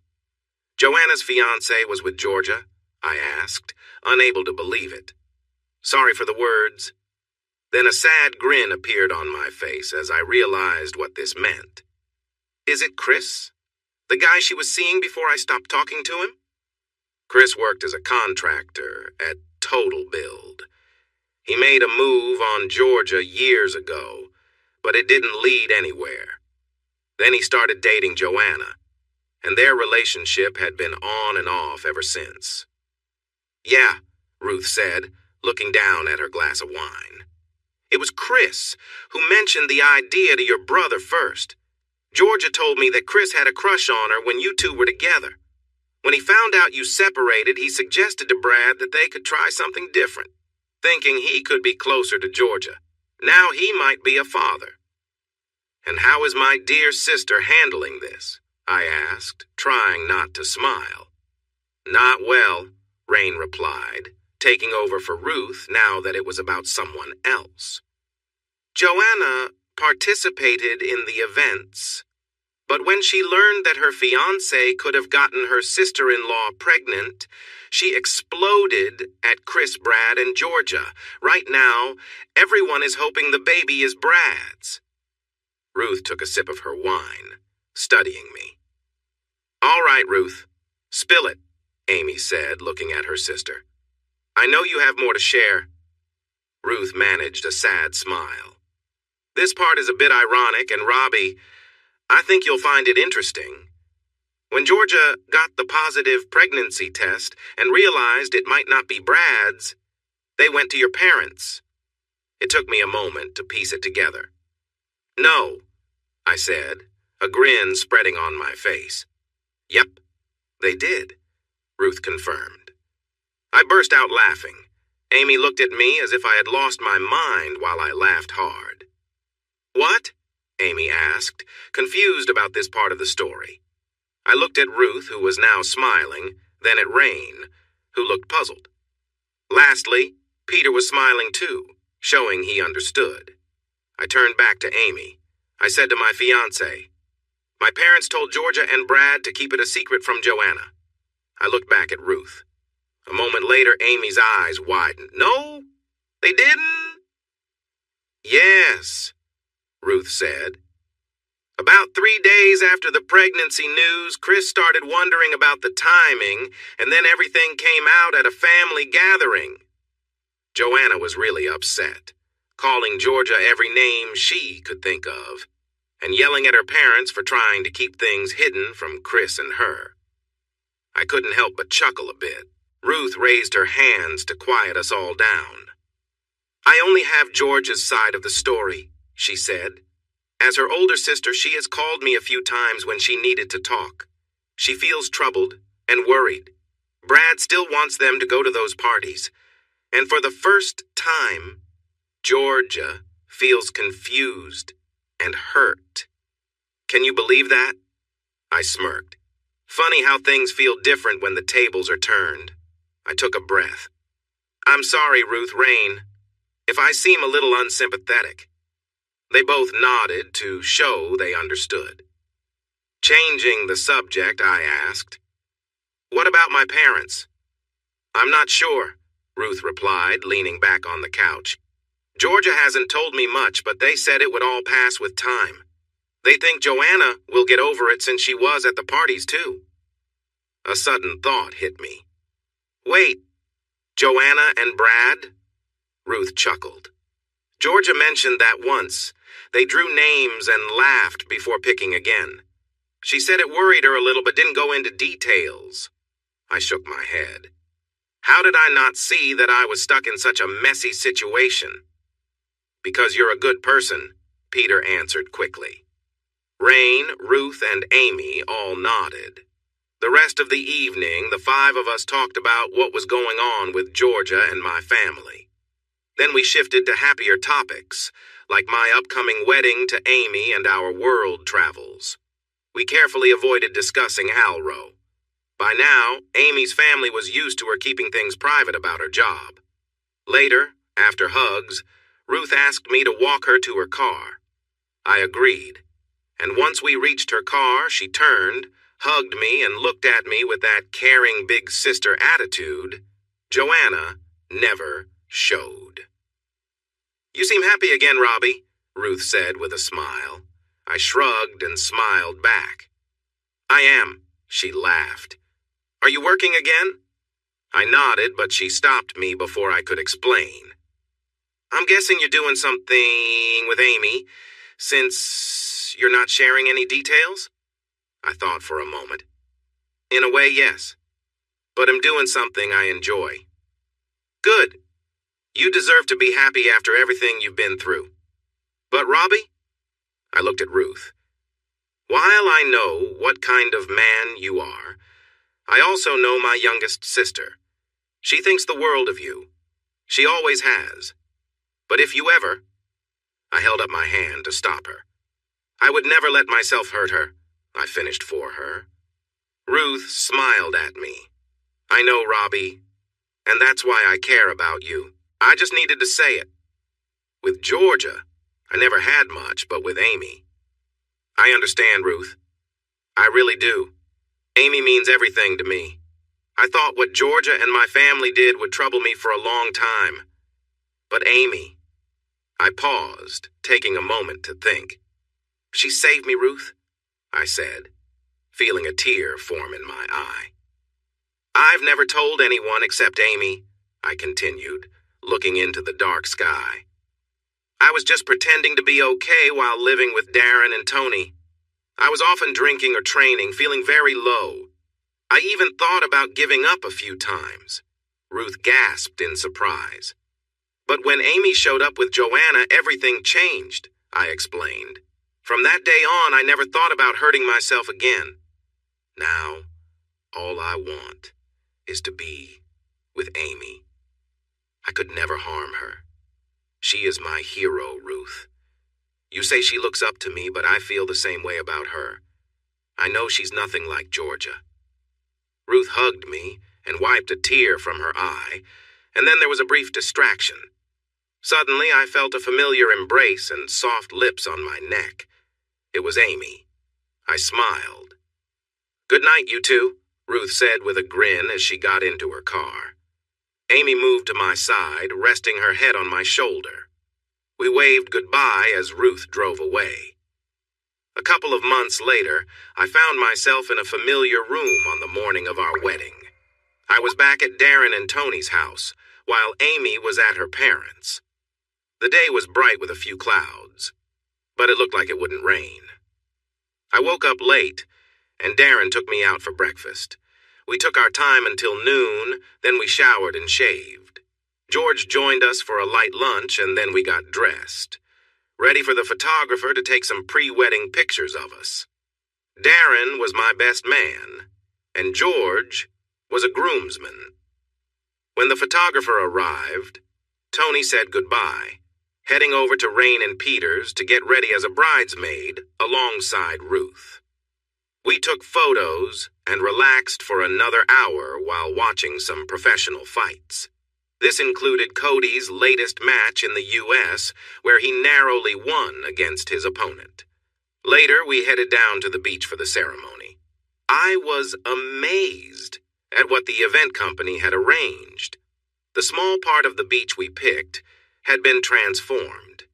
Joanna's fiancé was with Georgia? I asked, unable to believe it. Sorry for the words. Then a sad grin appeared on my face as I realized what this meant. Is it Chris? The guy she was seeing before I stopped talking to him? Chris worked as a contractor at Total Build. He made a move on Georgia years ago, but it didn't lead anywhere. Then he started dating Joanna, and their relationship had been on and off ever since. Yeah, Ruth said, looking down at her glass of wine. It was Chris who mentioned the idea to your brother first. Georgia told me that Chris had a crush on her when you two were together. When he found out you separated, he suggested to Brad that they could try something different, thinking he could be closer to Georgia. Now he might be a father. And how is my dear sister handling this? I asked, trying not to smile. Not well, Rain replied, taking over for Ruth now that it was about someone else. Joanna participated in the events, but when she learned that her fiancé could have gotten her sister-in-law pregnant, she exploded at Chris, Brad, and Georgia. Right now, everyone is hoping the baby is Brad's. Ruth took a sip of her wine, studying me. All right, Ruth, spill it, Amy said, looking at her sister. I know you have more to share. Ruth managed a sad smile. This part is a bit ironic, and Robbie, I think you'll find it interesting. When Georgia got the positive pregnancy test and realized it might not be Brad's, they went to your parents. It took me a moment to piece it together. No, I said, a grin spreading on my face. Yep, they did, Ruth confirmed. I burst out laughing. Amy looked at me as if I had lost my mind while I laughed hard. What? Amy asked, confused about this part of the story. I looked at Ruth, who was now smiling, then at Rain, who looked puzzled. Lastly, Peter was smiling too, showing he understood. I turned back to Amy. I said to my fiancé, my parents told Georgia and Brad to keep it a secret from Joanna. I looked back at Ruth. A moment later, Amy's eyes widened. No, they didn't? Yes, Ruth said. About 3 days after the pregnancy news, Chris started wondering about the timing, and then everything came out at a family gathering. Joanna was really upset, calling Georgia every name she could think of, and yelling at her parents for trying to keep things hidden from Chris and her. I couldn't help but chuckle a bit. Ruth raised her hands to quiet us all down. I only have Georgia's side of the story, she said. As her older sister, she has called me a few times when she needed to talk. She feels troubled and worried. Brad still wants them to go to those parties. And for the first time, Georgia feels confused and hurt. Can you believe that? I smirked. Funny how things feel different when the tables are turned. I took a breath. I'm sorry, Ruth Rain, if I seem a little unsympathetic. They both nodded to show they understood. Changing the subject, I asked, "What about my parents?" "I'm not sure," Ruth replied, leaning back on the couch. "Georgia hasn't told me much, but they said it would all pass with time. They think Joanna will get over it since she was at the parties, too." A sudden thought hit me. "Wait, Joanna and Brad?" Ruth chuckled. "Georgia mentioned that once. They drew names and laughed before picking again. She said it worried her a little but didn't go into details." I shook my head. How did I not see that I was stuck in such a messy situation? "Because you're a good person," Peter answered quickly. Rain, Ruth, and Amy all nodded. The rest of the evening, the five of us talked about what was going on with Georgia and my family. Then we shifted to happier topics, like my upcoming wedding to Amy and our world travels. We carefully avoided discussing Halro. By now, Amy's family was used to her keeping things private about her job. Later, after hugs, Ruth asked me to walk her to her car. I agreed, and once we reached her car, she turned, hugged me, and looked at me with that caring big sister attitude Joanna never showed. "You seem happy again, Robbie," Ruth said with a smile. I shrugged and smiled back. "I am," she laughed. "Are you working again?" I nodded, but she stopped me before I could explain. "I'm guessing you're doing something with Amy, since you're not sharing any details?" I thought for a moment. "In a way, yes. But I'm doing something I enjoy." "Good. You deserve to be happy after everything you've been through. But Robbie?" I looked at Ruth. "While I know what kind of man you are, I also know my youngest sister. She thinks the world of you. She always has. But if you ever—" I held up my hand to stop her. "I would never let myself hurt her," I finished for her. Ruth smiled at me. "I know, Robbie, and that's why I care about you. I just needed to say it. With Georgia, I never had much, but with Amy. I understand, Ruth. I really do. Amy means everything to me. I thought what Georgia and my family did would trouble me for a long time. But Amy—" I paused, taking a moment to think. "She saved me, Ruth," I said, feeling a tear form in my eye. "I've never told anyone except Amy," I continued, looking into the dark sky. "I was just pretending to be okay while living with Darren and Tony. I was often drinking or training, feeling very low. I even thought about giving up a few times." Ruth gasped in surprise. "But when Amy showed up with Joanna, everything changed," I explained. "From that day on, I never thought about hurting myself again. Now, all I want is to be with Amy. I could never harm her. She is my hero, Ruth. You say she looks up to me, but I feel the same way about her. I know she's nothing like Georgia." Ruth hugged me and wiped a tear from her eye, and then there was a brief distraction. Suddenly, I felt a familiar embrace and soft lips on my neck. It was Amy. I smiled. "Good night, you two," Ruth said with a grin as she got into her car. Amy moved to my side, resting her head on my shoulder. We waved goodbye as Ruth drove away. A couple of months later, I found myself in a familiar room on the morning of our wedding. I was back at Darren and Tony's house, while Amy was at her parents'. The day was bright with a few clouds, but it looked like it wouldn't rain. I woke up late, and Darren took me out for breakfast. We took our time until noon, then we showered and shaved. George joined us for a light lunch, and then we got dressed, ready for the photographer to take some pre-wedding pictures of us. Darren was my best man, and George was a groomsman. When the photographer arrived, Tony said goodbye, heading over to Rain and Peter's to get ready as a bridesmaid alongside Ruth. We took photos and relaxed for another hour while watching some professional fights. This included Cody's latest match in the U.S., where he narrowly won against his opponent. Later, we headed down to the beach for the ceremony. I was amazed at what the event company had arranged. The small part of the beach we picked had been transformed.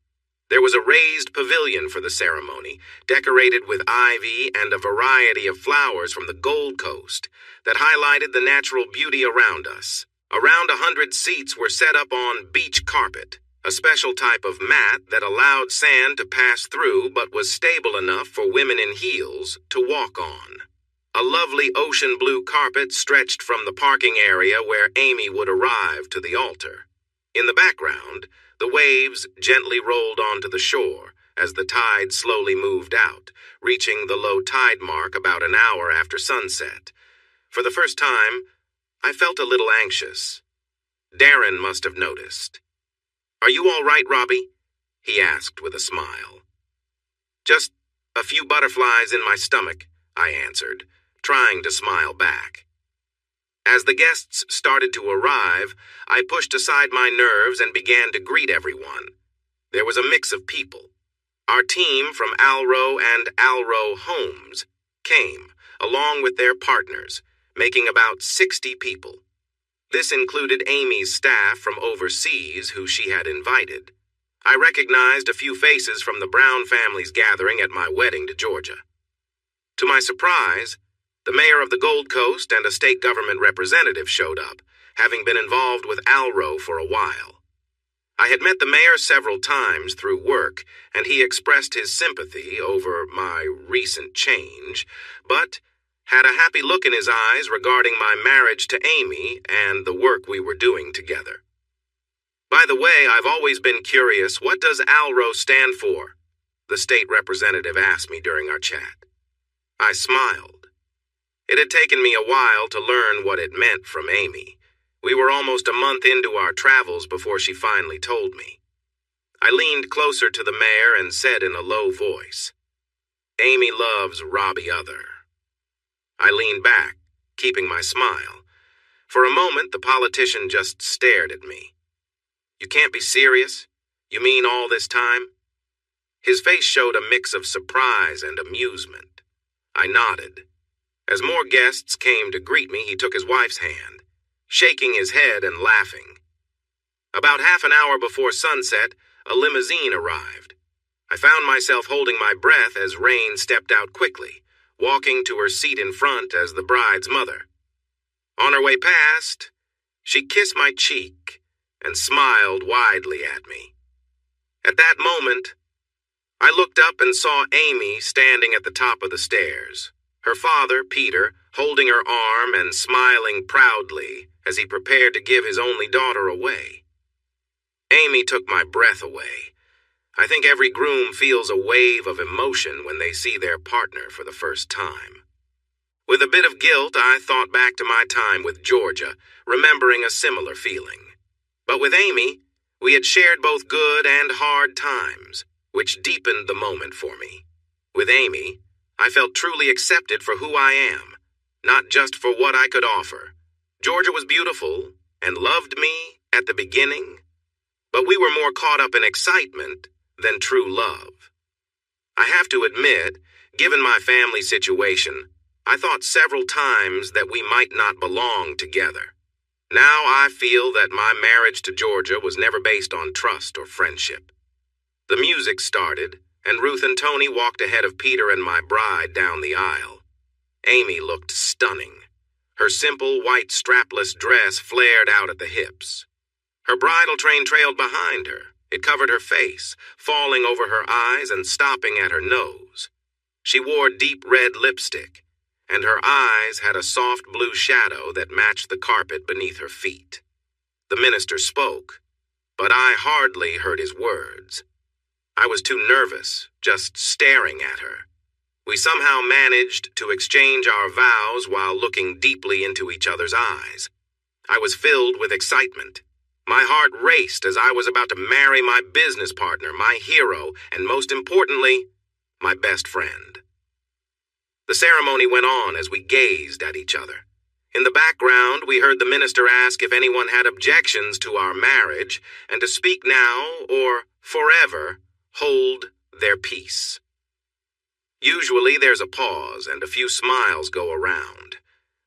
There was a raised pavilion for the ceremony, decorated with ivy and a variety of flowers from the Gold Coast that highlighted the natural beauty around us. Around 100 seats were set up on beach carpet, a special type of mat that allowed sand to pass through but was stable enough for women in heels to walk on. A lovely ocean blue carpet stretched from the parking area where Amy would arrive to the altar. In the background, the waves gently rolled onto the shore as the tide slowly moved out, reaching the low tide mark about an hour after sunset. For the first time, I felt a little anxious. Darren must have noticed. "Are you all right, Robbie?" he asked with a smile. "Just a few butterflies in my stomach," I answered, trying to smile back. As the guests started to arrive, I pushed aside my nerves and began to greet everyone. There was a mix of people. Our team from Alro and Alro Homes came, along with their partners, making about 60 people. This included Amy's staff from overseas who she had invited. I recognized a few faces from the Brown family's gathering at my wedding to Georgia. To my surprise, the mayor of the Gold Coast and a state government representative showed up, having been involved with Alro for a while. I had met the mayor several times through work, and he expressed his sympathy over my recent change, but had a happy look in his eyes regarding my marriage to Amy and the work we were doing together. "By the way, I've always been curious, what does Alro stand for?" the state representative asked me during our chat. I smiled. It had taken me a while to learn what it meant from Amy. We were almost a month into our travels before she finally told me. I leaned closer to the mayor and said in a low voice, "Amy loves Robbie Other." I leaned back, keeping my smile. For a moment, the politician just stared at me. "You can't be serious? You mean all this time?" His face showed a mix of surprise and amusement. I nodded. As more guests came to greet me, he took his wife's hand, shaking his head and laughing. About half an hour before sunset, a limousine arrived. I found myself holding my breath as Rain stepped out quickly, walking to her seat in front as the bride's mother. On her way past, she kissed my cheek and smiled widely at me. At that moment, I looked up and saw Amy standing at the top of the stairs, her father, Peter, holding her arm and smiling proudly as he prepared to give his only daughter away. Amy took my breath away. I think every groom feels a wave of emotion when they see their partner for the first time. With a bit of guilt, I thought back to my time with Georgia, remembering a similar feeling. But with Amy, we had shared both good and hard times, which deepened the moment for me. With Amy, I felt truly accepted for who I am, not just for what I could offer. Georgia was beautiful and loved me at the beginning, but we were more caught up in excitement than true love. I have to admit, given my family situation, I thought several times that we might not belong together. Now I feel that my marriage to Georgia was never based on trust or friendship. The music started, and Ruth and Tony walked ahead of Peter and my bride down the aisle. Amy looked stunning. Her simple white strapless dress flared out at the hips. Her bridal train trailed behind her. It covered her face, falling over her eyes and stopping at her nose. She wore deep red lipstick, and her eyes had a soft blue shadow that matched the carpet beneath her feet. The minister spoke, but I hardly heard his words. I was too nervous, just staring at her. We somehow managed to exchange our vows while looking deeply into each other's eyes. I was filled with excitement. My heart raced as I was about to marry my business partner, my hero, and most importantly, my best friend. The ceremony went on as we gazed at each other. In the background, we heard the minister ask if anyone had objections to our marriage, and to speak now or forever hold their peace. Usually there's a pause and a few smiles go around.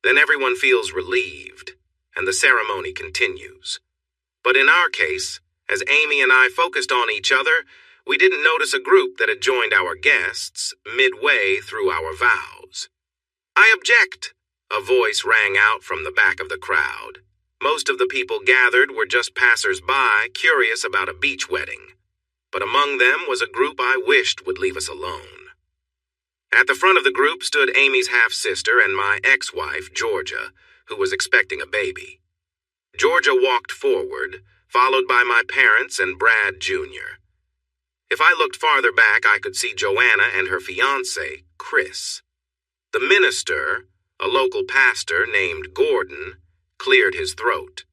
Then everyone feels relieved, and the ceremony continues. But in our case, as Amy and I focused on each other, we didn't notice a group that had joined our guests midway through our vows. "I object," a voice rang out from the back of the crowd. Most of the people gathered were just passers-by, curious about a beach wedding. But among them was a group I wished would leave us alone. At the front of the group stood Amy's half-sister and my ex-wife, Georgia, who was expecting a baby. Georgia walked forward, followed by my parents and Brad Jr. If I looked farther back, I could see Joanna and her fiancé, Chris. The minister, a local pastor named Gordon, cleared his throat.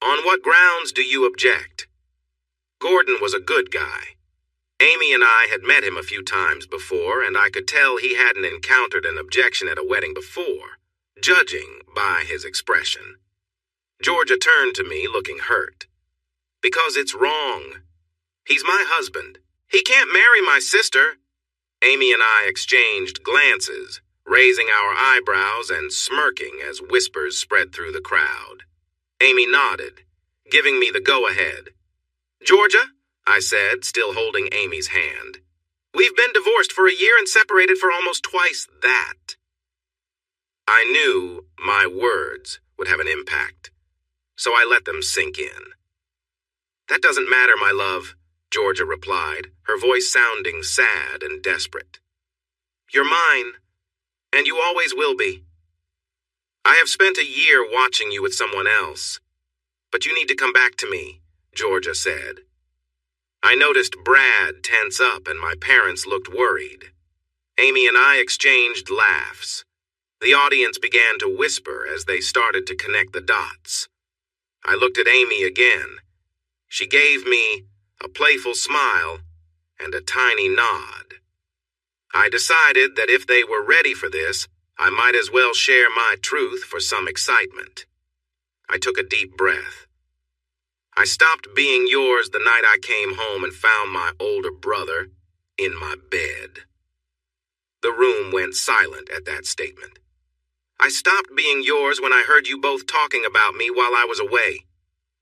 "On what grounds do you object?" Gordon was a good guy. Amy and I had met him a few times before, and I could tell he hadn't encountered an objection at a wedding before, judging by his expression. Georgia turned to me, looking hurt. "Because it's wrong. He's my husband. He can't marry my sister." Amy and I exchanged glances, raising our eyebrows and smirking as whispers spread through the crowd. Amy nodded, giving me the go-ahead. "Georgia," I said, still holding Amy's hand, "we've been divorced for a year and separated for almost twice that." I knew my words would have an impact, so I let them sink in. "That doesn't matter, my love," Georgia replied, her voice sounding sad and desperate. "You're mine, and you always will be. I have spent a year watching you with someone else, but you need to come back to me," Georgia said. I noticed Brad tense up and my parents looked worried. Amy and I exchanged laughs. The audience began to whisper as they started to connect the dots. I looked at Amy again. She gave me a playful smile and a tiny nod. I decided that if they were ready for this, I might as well share my truth for some excitement. I took a deep breath. "I stopped being yours the night I came home and found my older brother in my bed." The room went silent at that statement. "I stopped being yours when I heard you both talking about me while I was away,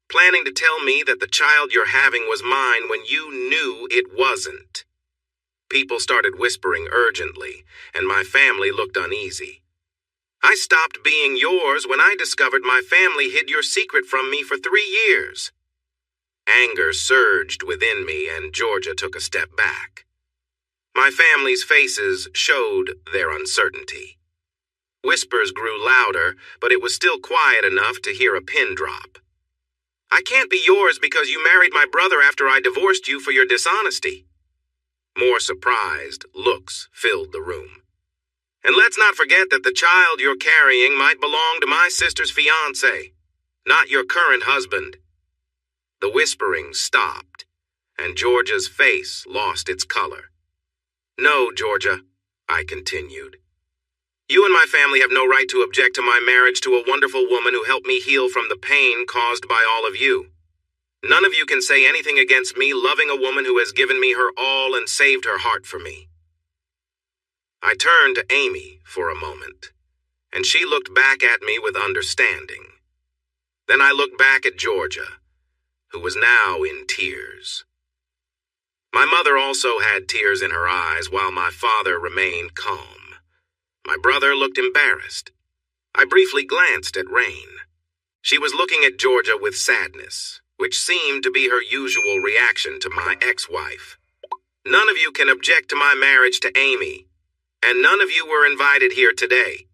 planning to tell me that the child you're having was mine when you knew it wasn't." People started whispering urgently, and my family looked uneasy. "I stopped being yours when I discovered my family hid your secret from me for 3 years. Anger surged within me, and Georgia took a step back. My family's faces showed their uncertainty. Whispers grew louder, but it was still quiet enough to hear a pin drop. "I can't be yours because you married my brother after I divorced you for your dishonesty." More surprised looks filled the room. "And let's not forget that the child you're carrying might belong to my sister's fiancé, not your current husband." The whispering stopped, and Georgia's face lost its color. "No, Georgia," I continued. "You and my family have no right to object to my marriage to a wonderful woman who helped me heal from the pain caused by all of you. None of you can say anything against me loving a woman who has given me her all and saved her heart for me." I turned to Amy for a moment, and she looked back at me with understanding. Then I looked back at Georgia, who was now in tears. My mother also had tears in her eyes while my father remained calm. My brother looked embarrassed. I briefly glanced at Rain. She was looking at Georgia with sadness, which seemed to be her usual reaction to my ex-wife. "None of you can object to my marriage to Amy, and none of you were invited here today.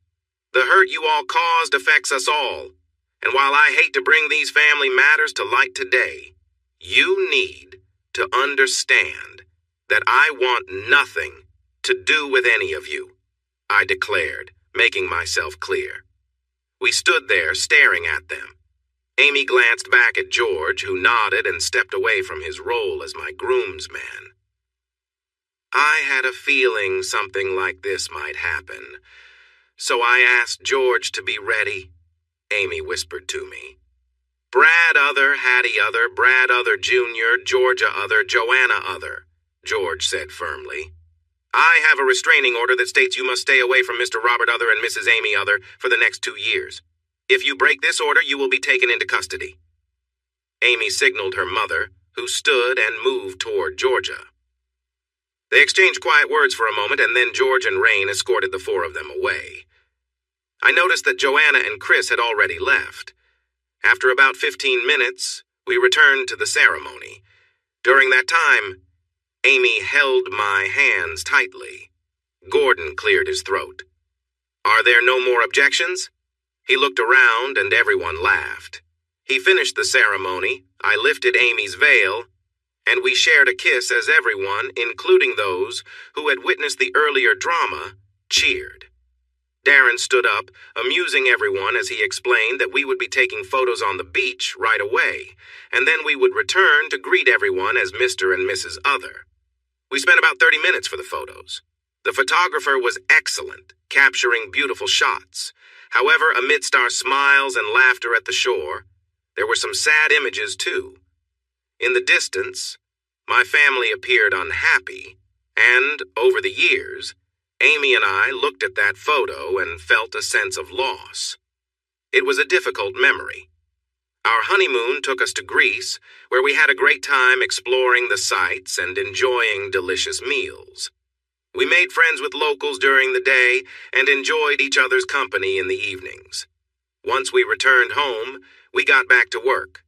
The hurt you all caused affects us all. And while I hate to bring these family matters to light today, you need to understand that I want nothing to do with any of you," I declared, making myself clear. We stood there staring at them. Amy glanced back at George, who nodded and stepped away from his role as my groomsman. I had a feeling something like this might happen, so I asked George to be ready. Amy whispered to me. Brad other, Hattie other, Brad other Jr., Georgia other, Joanna other, George said firmly. I have a restraining order that states you must stay away from Mr. Robert other and Mrs. Amy other for the next 2 years. If you break this order, you will be taken into custody. Amy signaled her mother, who stood and moved toward Georgia. They exchanged quiet words for a moment, and then George and Rain escorted the 4 of them away. I noticed that Joanna and Chris had already left. After about 15 minutes, we returned to the ceremony. During that time, Amy held my hands tightly. Gordon cleared his throat. Are there no more objections? He looked around and everyone laughed. He finished the ceremony, I lifted Amy's veil, and we shared a kiss as everyone, including those who had witnessed the earlier drama, cheered. Darren stood up, amusing everyone as he explained that we would be taking photos on the beach right away, and then we would return to greet everyone as Mr. and Mrs. Other. We spent about 30 minutes for the photos. The photographer was excellent, capturing beautiful shots. However, amidst our smiles and laughter at the shore, there were some sad images too. In the distance, my family appeared unhappy, and, over the years, Amy and I looked at that photo and felt a sense of loss. It was a difficult memory. Our honeymoon took us to Greece, where we had a great time exploring the sights and enjoying delicious meals. We made friends with locals during the day and enjoyed each other's company in the evenings. Once we returned home, we got back to work.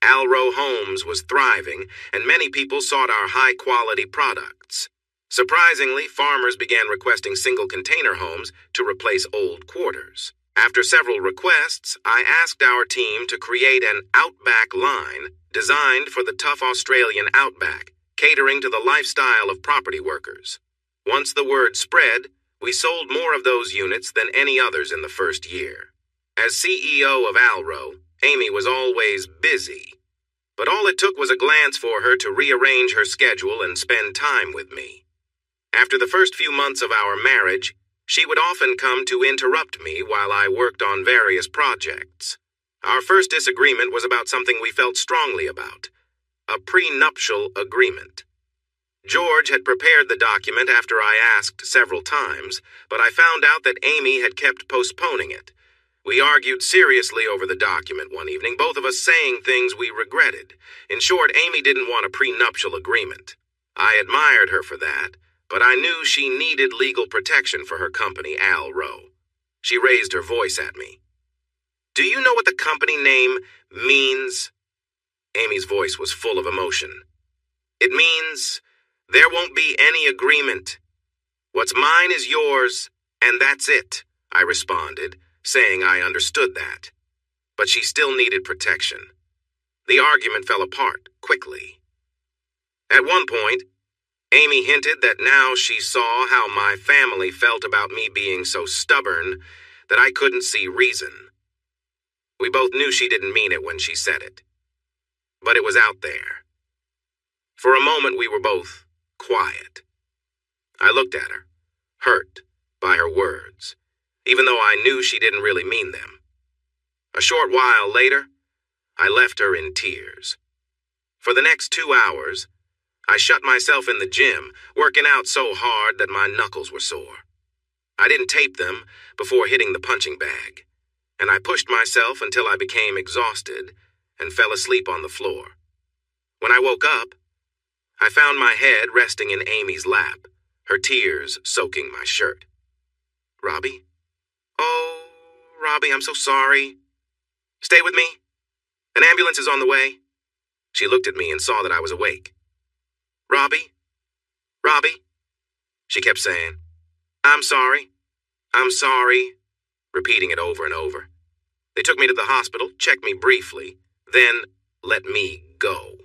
Alro Homes was thriving, and many people sought our high-quality products. Surprisingly, farmers began requesting single-container homes to replace old quarters. After several requests, I asked our team to create an Outback line designed for the tough Australian outback, catering to the lifestyle of property workers. Once the word spread, we sold more of those units than any others in the first year. As CEO of Alro, Amy was always busy, but all it took was a glance for her to rearrange her schedule and spend time with me. After the first few months of our marriage, she would often come to interrupt me while I worked on various projects. Our first disagreement was about something we felt strongly about, a prenuptial agreement. George had prepared the document after I asked several times, but I found out that Amy had kept postponing it. We argued seriously over the document one evening, both of us saying things we regretted. In short, Amy didn't want a prenuptial agreement. I admired her for that, but I knew she needed legal protection for her company, Alro. She raised her voice at me. Do you know what the company name means? Amy's voice was full of emotion. It means there won't be any agreement. What's mine is yours, and that's it, I responded, saying I understood that. But she still needed protection. The argument fell apart quickly. At one point, Amy hinted that now she saw how my family felt about me being so stubborn that I couldn't see reason. We both knew she didn't mean it when she said it. But it was out there. For a moment, we were both quiet. I looked at her, hurt by her words, even though I knew she didn't really mean them. A short while later, I left her in tears. For the next 2 hours, I shut myself in the gym, working out so hard that my knuckles were sore. I didn't tape them before hitting the punching bag, and I pushed myself until I became exhausted and fell asleep on the floor. When I woke up, I found my head resting in Amy's lap, her tears soaking my shirt. Robbie? Oh, Robbie, I'm so sorry. Stay with me. An ambulance is on the way. She looked at me and saw that I was awake. Robbie? Robbie? She kept saying, I'm sorry, repeating it over and over. They took me to the hospital, checked me briefly, then let me go.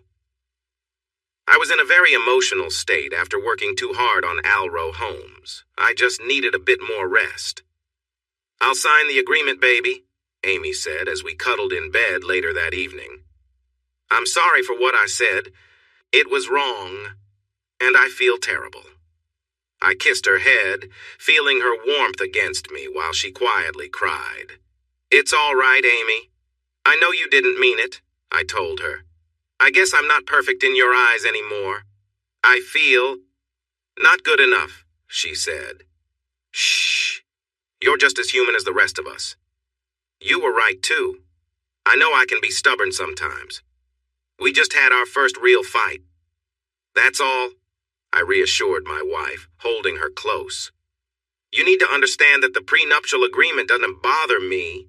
I was in a very emotional state after working too hard on Alro Homes. I just needed a bit more rest. I'll sign the agreement, baby, Amy said as we cuddled in bed later that evening. I'm sorry for what I said. It was wrong, and I feel terrible. I kissed her head, feeling her warmth against me while she quietly cried. It's all right, Amy. I know you didn't mean it, I told her. I guess I'm not perfect in your eyes anymore. I feel not good enough, she said. Shh. You're just as human as the rest of us. You were right, too. I know I can be stubborn sometimes. We just had our first real fight. That's all, I reassured my wife, holding her close. You need to understand that the prenuptial agreement doesn't bother me,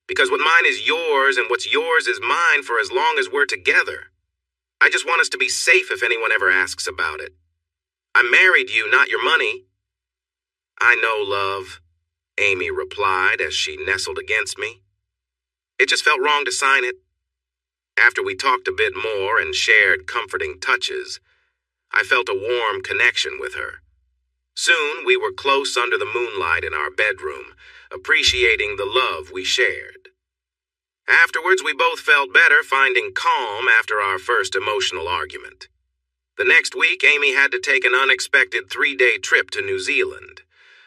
because what mine is yours and what's yours is mine for as long as we're together. I just want us to be safe if anyone ever asks about it. I married you, not your money. I know, love, Amy replied as she nestled against me. It just felt wrong to sign it. After we talked a bit more and shared comforting touches, I felt a warm connection with her. Soon we were close under the moonlight in our bedroom, appreciating the love we shared. Afterwards, we both felt better, finding calm after our first emotional argument. The next week, Amy had to take an unexpected 3-day trip to New Zealand.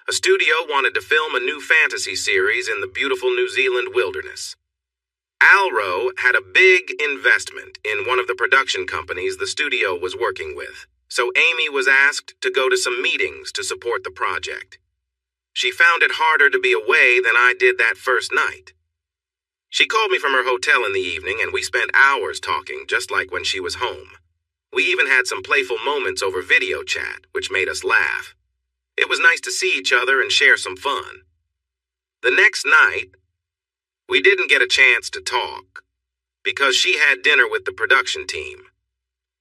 A studio wanted to film a new fantasy series in the beautiful New Zealand wilderness. Alro had a big investment in one of the production companies the studio was working with, so Amy was asked to go to some meetings to support the project. She found it harder to be away than I did that first night. She called me from her hotel in the evening, and we spent hours talking, just like when she was home. We even had some playful moments over video chat, which made us laugh. It was nice to see each other and share some fun. The next night, we didn't get a chance to talk, because she had dinner with the production team.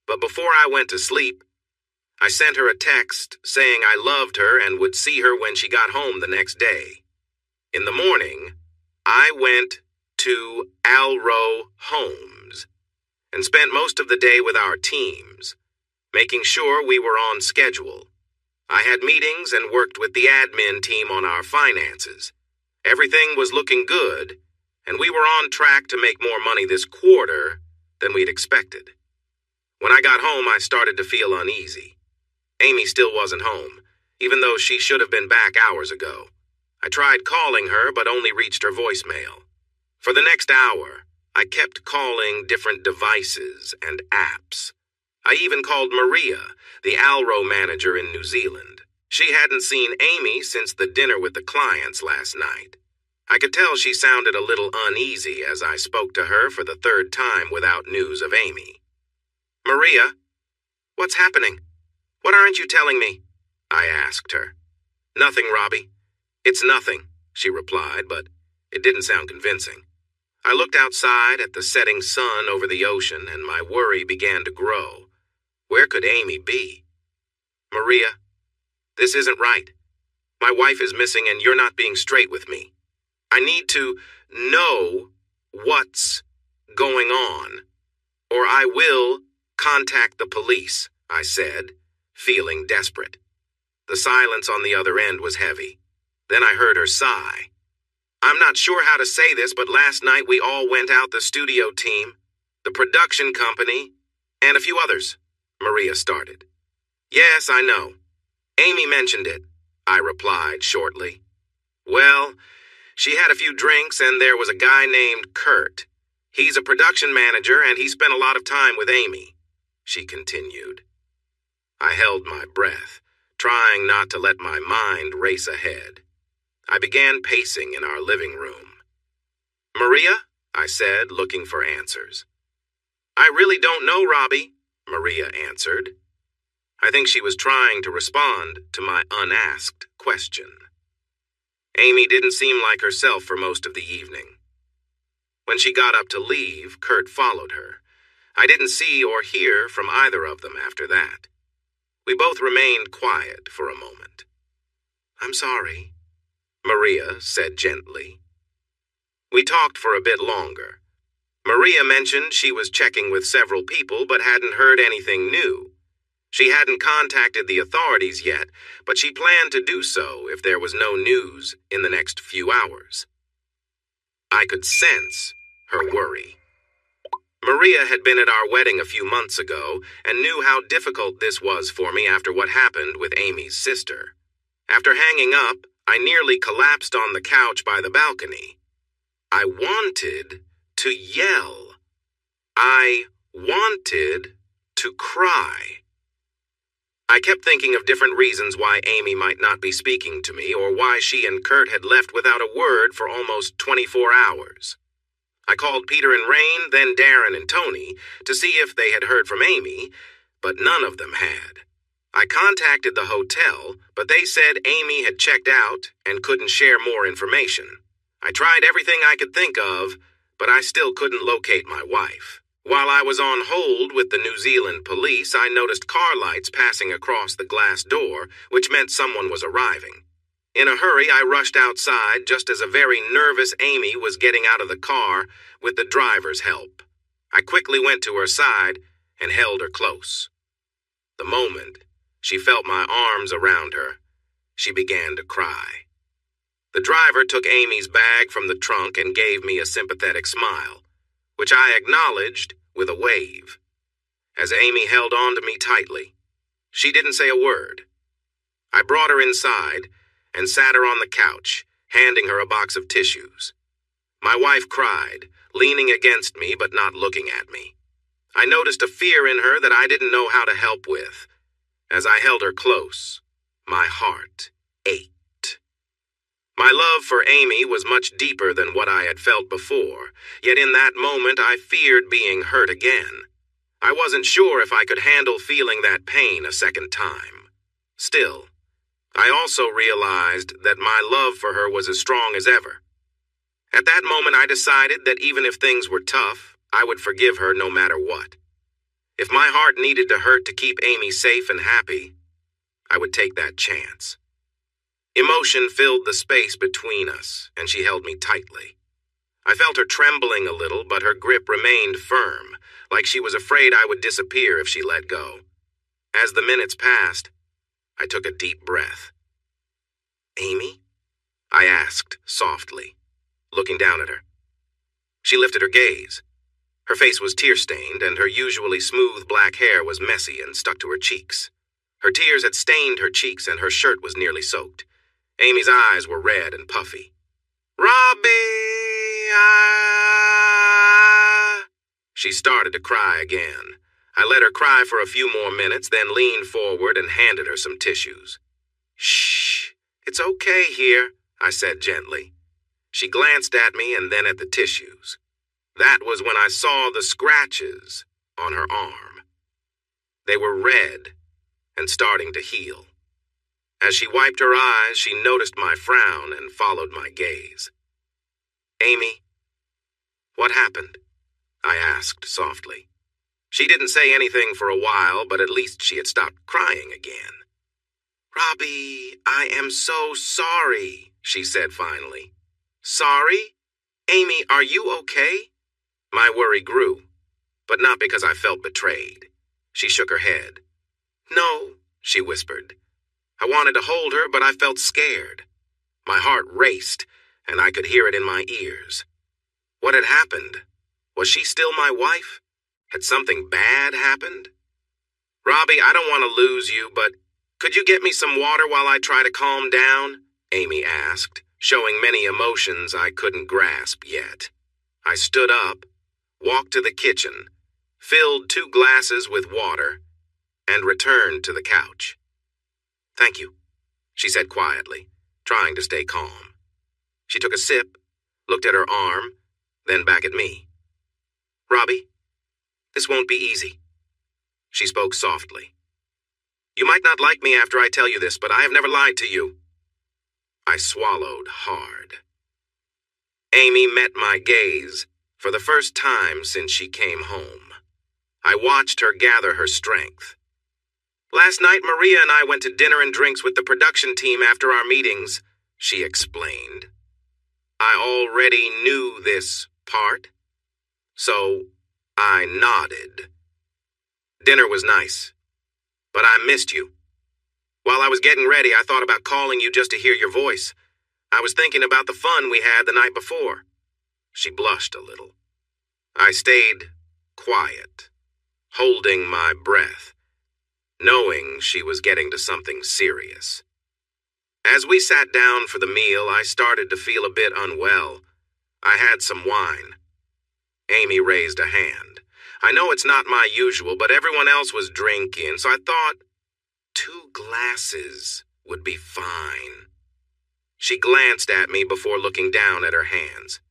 But before I went to sleep, I sent her a text saying I loved her and would see her when she got home the next day. In the morning, I went to Alro Homes and spent most of the day with our teams, making sure we were on schedule. I had meetings and worked with the admin team on our finances. Everything was looking good, and we were on track to make more money this quarter than we'd expected. When I got home, I started to feel uneasy. Amy still wasn't home, even though she should have been back hours ago. I tried calling her, but only reached her voicemail. For the next hour, I kept calling different devices and apps. I even called Maria, the Alro manager in New Zealand. She hadn't seen Amy since the dinner with the clients last night. I could tell she sounded a little uneasy as I spoke to her for the third time without news of Amy. Maria, what's happening? What aren't you telling me? I asked her. Nothing, Robbie. It's nothing, she replied, but it didn't sound convincing. I looked outside at the setting sun over the ocean, and my worry began to grow. Where could Amy be? Maria, this isn't right. My wife is missing, and you're not being straight with me. I need to know what's going on, or I will contact the police, I said, feeling desperate. The silence on the other end was heavy. Then I heard her sigh. I'm not sure how to say this, but last night we all went out, the studio team, the production company, and a few others, Maria started. Yes, I know. Amy mentioned it, I replied shortly. Well, she had a few drinks, and there was a guy named Kurt. He's a production manager, and he spent a lot of time with Amy, she continued. I held my breath, trying not to let my mind race ahead. I began pacing in our living room. Maria, I said, looking for answers. I really don't know, Robbie, Maria answered. I think she was trying to respond to my unasked question. Amy didn't seem like herself for most of the evening. When she got up to leave, Kurt followed her. I didn't see or hear from either of them after that. We both remained quiet for a moment. I'm sorry, Maria said gently. We talked for a bit longer. Maria mentioned she was checking with several people but hadn't heard anything new. She hadn't contacted the authorities yet, but she planned to do so if there was no news in the next few hours. I could sense her worry. Maria had been at our wedding a few months ago and knew how difficult this was for me after what happened with Amy's sister. After hanging up, I nearly collapsed on the couch by the balcony. I wanted to yell. I wanted to cry. I kept thinking of different reasons why Amy might not be speaking to me or why she and Kurt had left without a word for almost 24 hours. I called Peter and Rain, then Darren and Tony, to see if they had heard from Amy, but none of them had. I contacted the hotel, but they said Amy had checked out and couldn't share more information. I tried everything I could think of, but I still couldn't locate my wife. While I was on hold with the New Zealand police, I noticed car lights passing across the glass door, which meant someone was arriving. In a hurry, I rushed outside just as a very nervous Amy was getting out of the car with the driver's help. I quickly went to her side and held her close. The moment she felt my arms around her, she began to cry. The driver took Amy's bag from the trunk and gave me a sympathetic smile, which I acknowledged with a wave. As Amy held on to me tightly, she didn't say a word. I brought her inside and sat her on the couch, handing her a box of tissues. My wife cried, leaning against me but not looking at me. I noticed a fear in her that I didn't know how to help with. As I held her close, my heart ached. My love for Amy was much deeper than what I had felt before, yet in that moment I feared being hurt again. I wasn't sure if I could handle feeling that pain a second time. Still, I also realized that my love for her was as strong as ever. At that moment, I decided that even if things were tough, I would forgive her no matter what. If my heart needed to hurt to keep Amy safe and happy, I would take that chance. Emotion filled the space between us, and she held me tightly. I felt her trembling a little, but her grip remained firm, like she was afraid I would disappear if she let go. As the minutes passed, I took a deep breath. "Amy?" I asked softly, looking down at her. She lifted her gaze. Her face was tear-stained, and her usually smooth black hair was messy and stuck to her cheeks. Her tears had stained her cheeks, and her shirt was nearly soaked. Amy's eyes were red and puffy. "Robbie, She started to cry again. I let her cry for a few more minutes, then leaned forward and handed her some tissues. "Shh, it's okay here," I said gently. She glanced at me and then at the tissues. That was when I saw the scratches on her arm. They were red and starting to heal. As she wiped her eyes, she noticed my frown and followed my gaze. "Amy, what happened?" I asked softly. She didn't say anything for a while, but at least she had stopped crying again. "Robbie, I am so sorry," she said finally. "Sorry? Amy, are you okay?" My worry grew, but not because I felt betrayed. She shook her head. "No," she whispered. I wanted to hold her, but I felt scared. My heart raced, and I could hear it in my ears. What had happened? Was she still my wife? Had something bad happened? "Robbie, I don't want to lose you, but could you get me some water while I try to calm down?" Amy asked, showing many emotions I couldn't grasp yet. I stood up, walked to the kitchen, filled 2 glasses with water, and returned to the couch. "Thank you," she said quietly, trying to stay calm. She took a sip, looked at her arm, then back at me. "Robbie, this won't be easy." She spoke softly. "You might not like me after I tell you this, but I have never lied to you." I swallowed hard. Amy met my gaze for the first time since she came home. I watched her gather her strength. "Last night, Maria and I went to dinner and drinks with the production team after our meetings," she explained. I already knew this part, so I nodded. "Dinner was nice, but I missed you. While I was getting ready, I thought about calling you just to hear your voice. I was thinking about the fun we had the night before." She blushed a little. I stayed quiet, holding my breath, knowing she was getting to something serious. As we sat down for the meal, I started to feel a bit unwell. I had some wine. Amy raised a hand. I know it's not my usual, but everyone else was drinking, so I thought 2 glasses would be fine. She glanced at me before looking down at her hands.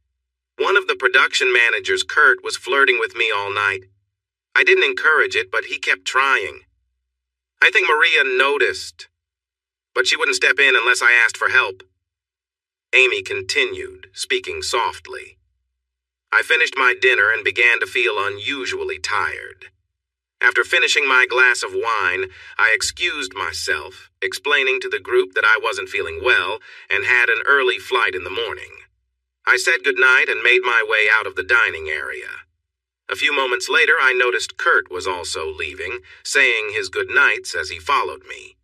One of the production managers, Kurt, was flirting with me all night. I didn't encourage it, but he kept trying. I think Maria noticed, but she wouldn't step in unless I asked for help. Amy continued, speaking softly. I finished my dinner and began to feel unusually tired. After finishing my glass of wine, I excused myself, explaining to the group that I wasn't feeling well and had an early flight in the morning. I said goodnight and made my way out of the dining area. A few moments later, I noticed Kurt was also leaving, saying his goodnights as he followed me.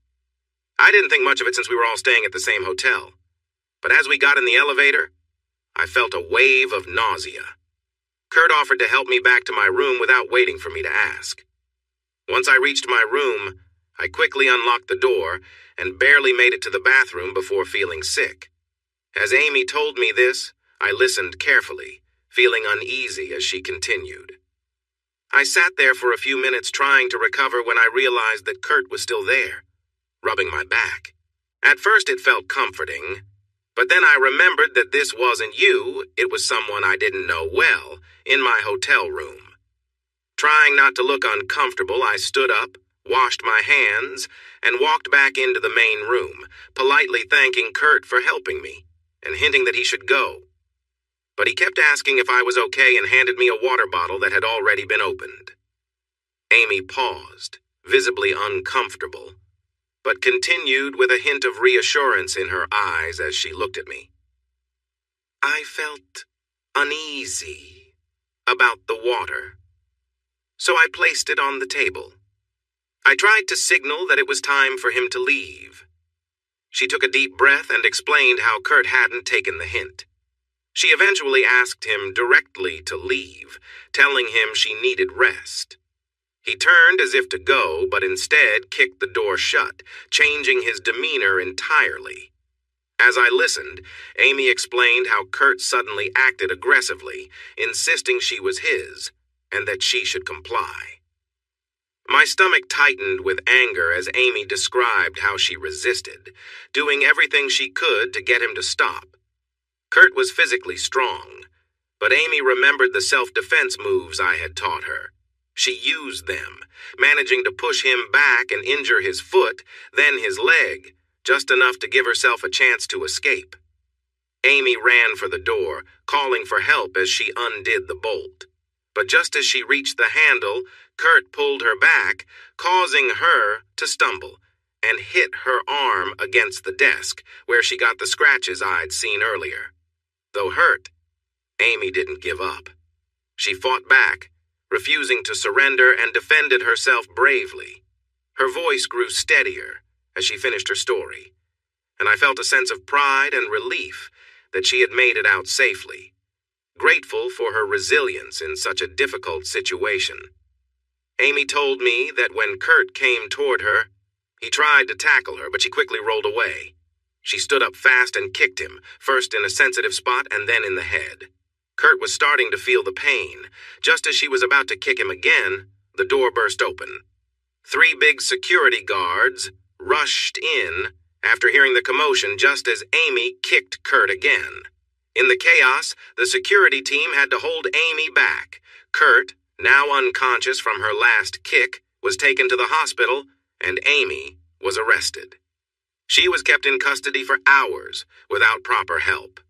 I didn't think much of it since we were all staying at the same hotel. But as we got in the elevator, I felt a wave of nausea. Kurt offered to help me back to my room without waiting for me to ask. Once I reached my room, I quickly unlocked the door and barely made it to the bathroom before feeling sick. As Amy told me this, I listened carefully, feeling uneasy as she continued. I sat there for a few minutes trying to recover when I realized that Kurt was still there, rubbing my back. At first it felt comforting, but then I remembered that this wasn't you, it was someone I didn't know well, in my hotel room. Trying not to look uncomfortable, I stood up, washed my hands, and walked back into the main room, politely thanking Kurt for helping me, and hinting that he should go. But he kept asking if I was okay and handed me a water bottle that had already been opened. Amy paused, visibly uncomfortable, but continued with a hint of reassurance in her eyes as she looked at me. I felt uneasy about the water, so I placed it on the table. I tried to signal that it was time for him to leave. She took a deep breath and explained how Kurt hadn't taken the hint. She eventually asked him directly to leave, telling him she needed rest. He turned as if to go, but instead kicked the door shut, changing his demeanor entirely. As I listened, Amy explained how Kurt suddenly acted aggressively, insisting she was his, and that she should comply. My stomach tightened with anger as Amy described how she resisted, doing everything she could to get him to stop. Kurt was physically strong, but Amy remembered the self-defense moves I had taught her. She used them, managing to push him back and injure his foot, then his leg, just enough to give herself a chance to escape. Amy ran for the door, calling for help as she undid the bolt. But just as she reached the handle, Kurt pulled her back, causing her to stumble, and hit her arm against the desk, where she got the scratches I'd seen earlier. Though hurt, Amy didn't give up. She fought back, refusing to surrender, and defended herself bravely. Her voice grew steadier as she finished her story, and I felt a sense of pride and relief that she had made it out safely, grateful for her resilience in such a difficult situation. Amy told me that when Kurt came toward her, he tried to tackle her, but she quickly rolled away. She stood up fast and kicked him, first in a sensitive spot and then in the head. Kurt was starting to feel the pain. Just as she was about to kick him again, the door burst open. 3 big security guards rushed in after hearing the commotion just as Amy kicked Kurt again. In the chaos, the security team had to hold Amy back. Kurt, now unconscious from her last kick, was taken to the hospital, and Amy was arrested. She was kept in custody for hours without proper help,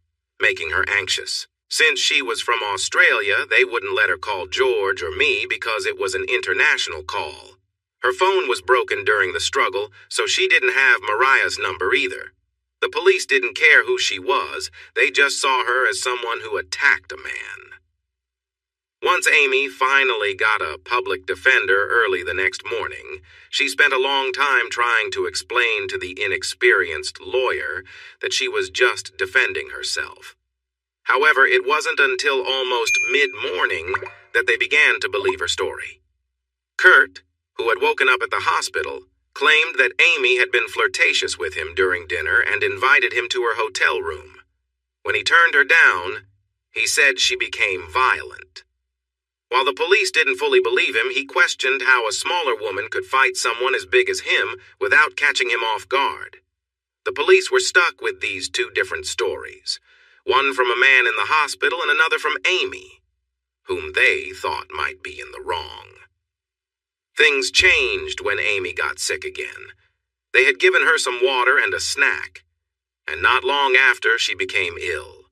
making her anxious. Since she was from Australia, they wouldn't let her call George or me because it was an international call. Her phone was broken during the struggle, so she didn't have Mariah's number either. The police didn't care who she was, they just saw her as someone who attacked a man. Once Amy finally got a public defender early the next morning, she spent a long time trying to explain to the inexperienced lawyer that she was just defending herself. However, it wasn't until almost mid-morning that they began to believe her story. Kurt, who had woken up at the hospital, claimed that Amy had been flirtatious with him during dinner and invited him to her hotel room. When he turned her down, he said she became violent. While the police didn't fully believe him, he questioned how a smaller woman could fight someone as big as him without catching him off guard. The police were stuck with these two different stories, one from a man in the hospital and another from Amy, whom they thought might be in the wrong. Things changed when Amy got sick again. They had given her some water and a snack, and not long after she became ill.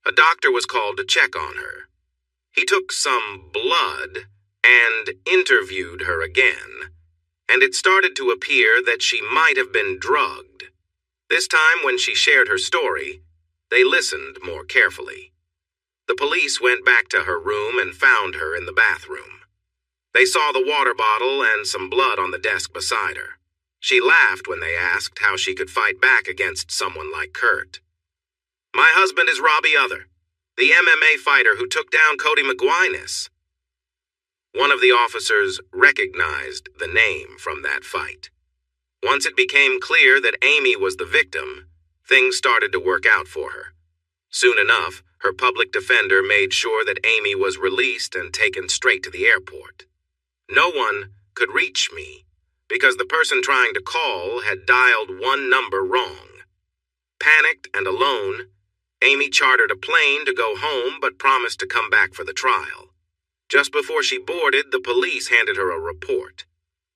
A doctor was called to check on her. He took some blood and interviewed her again, and it started to appear that she might have been drugged. This time, when she shared her story, they listened more carefully. The police went back to her room and found her in the bathroom. They saw the water bottle and some blood on the desk beside her. She laughed when they asked how she could fight back against someone like Kurt. "My husband is Robbie Other, the MMA fighter who took down Cody McGuinness." One of the officers recognized the name from that fight. Once it became clear that Amy was the victim, things started to work out for her. Soon enough, her public defender made sure that Amy was released and taken straight to the airport. No one could reach me because the person trying to call had dialed one number wrong. Panicked and alone, Amy chartered a plane to go home but promised to come back for the trial. Just before she boarded, the police handed her a report.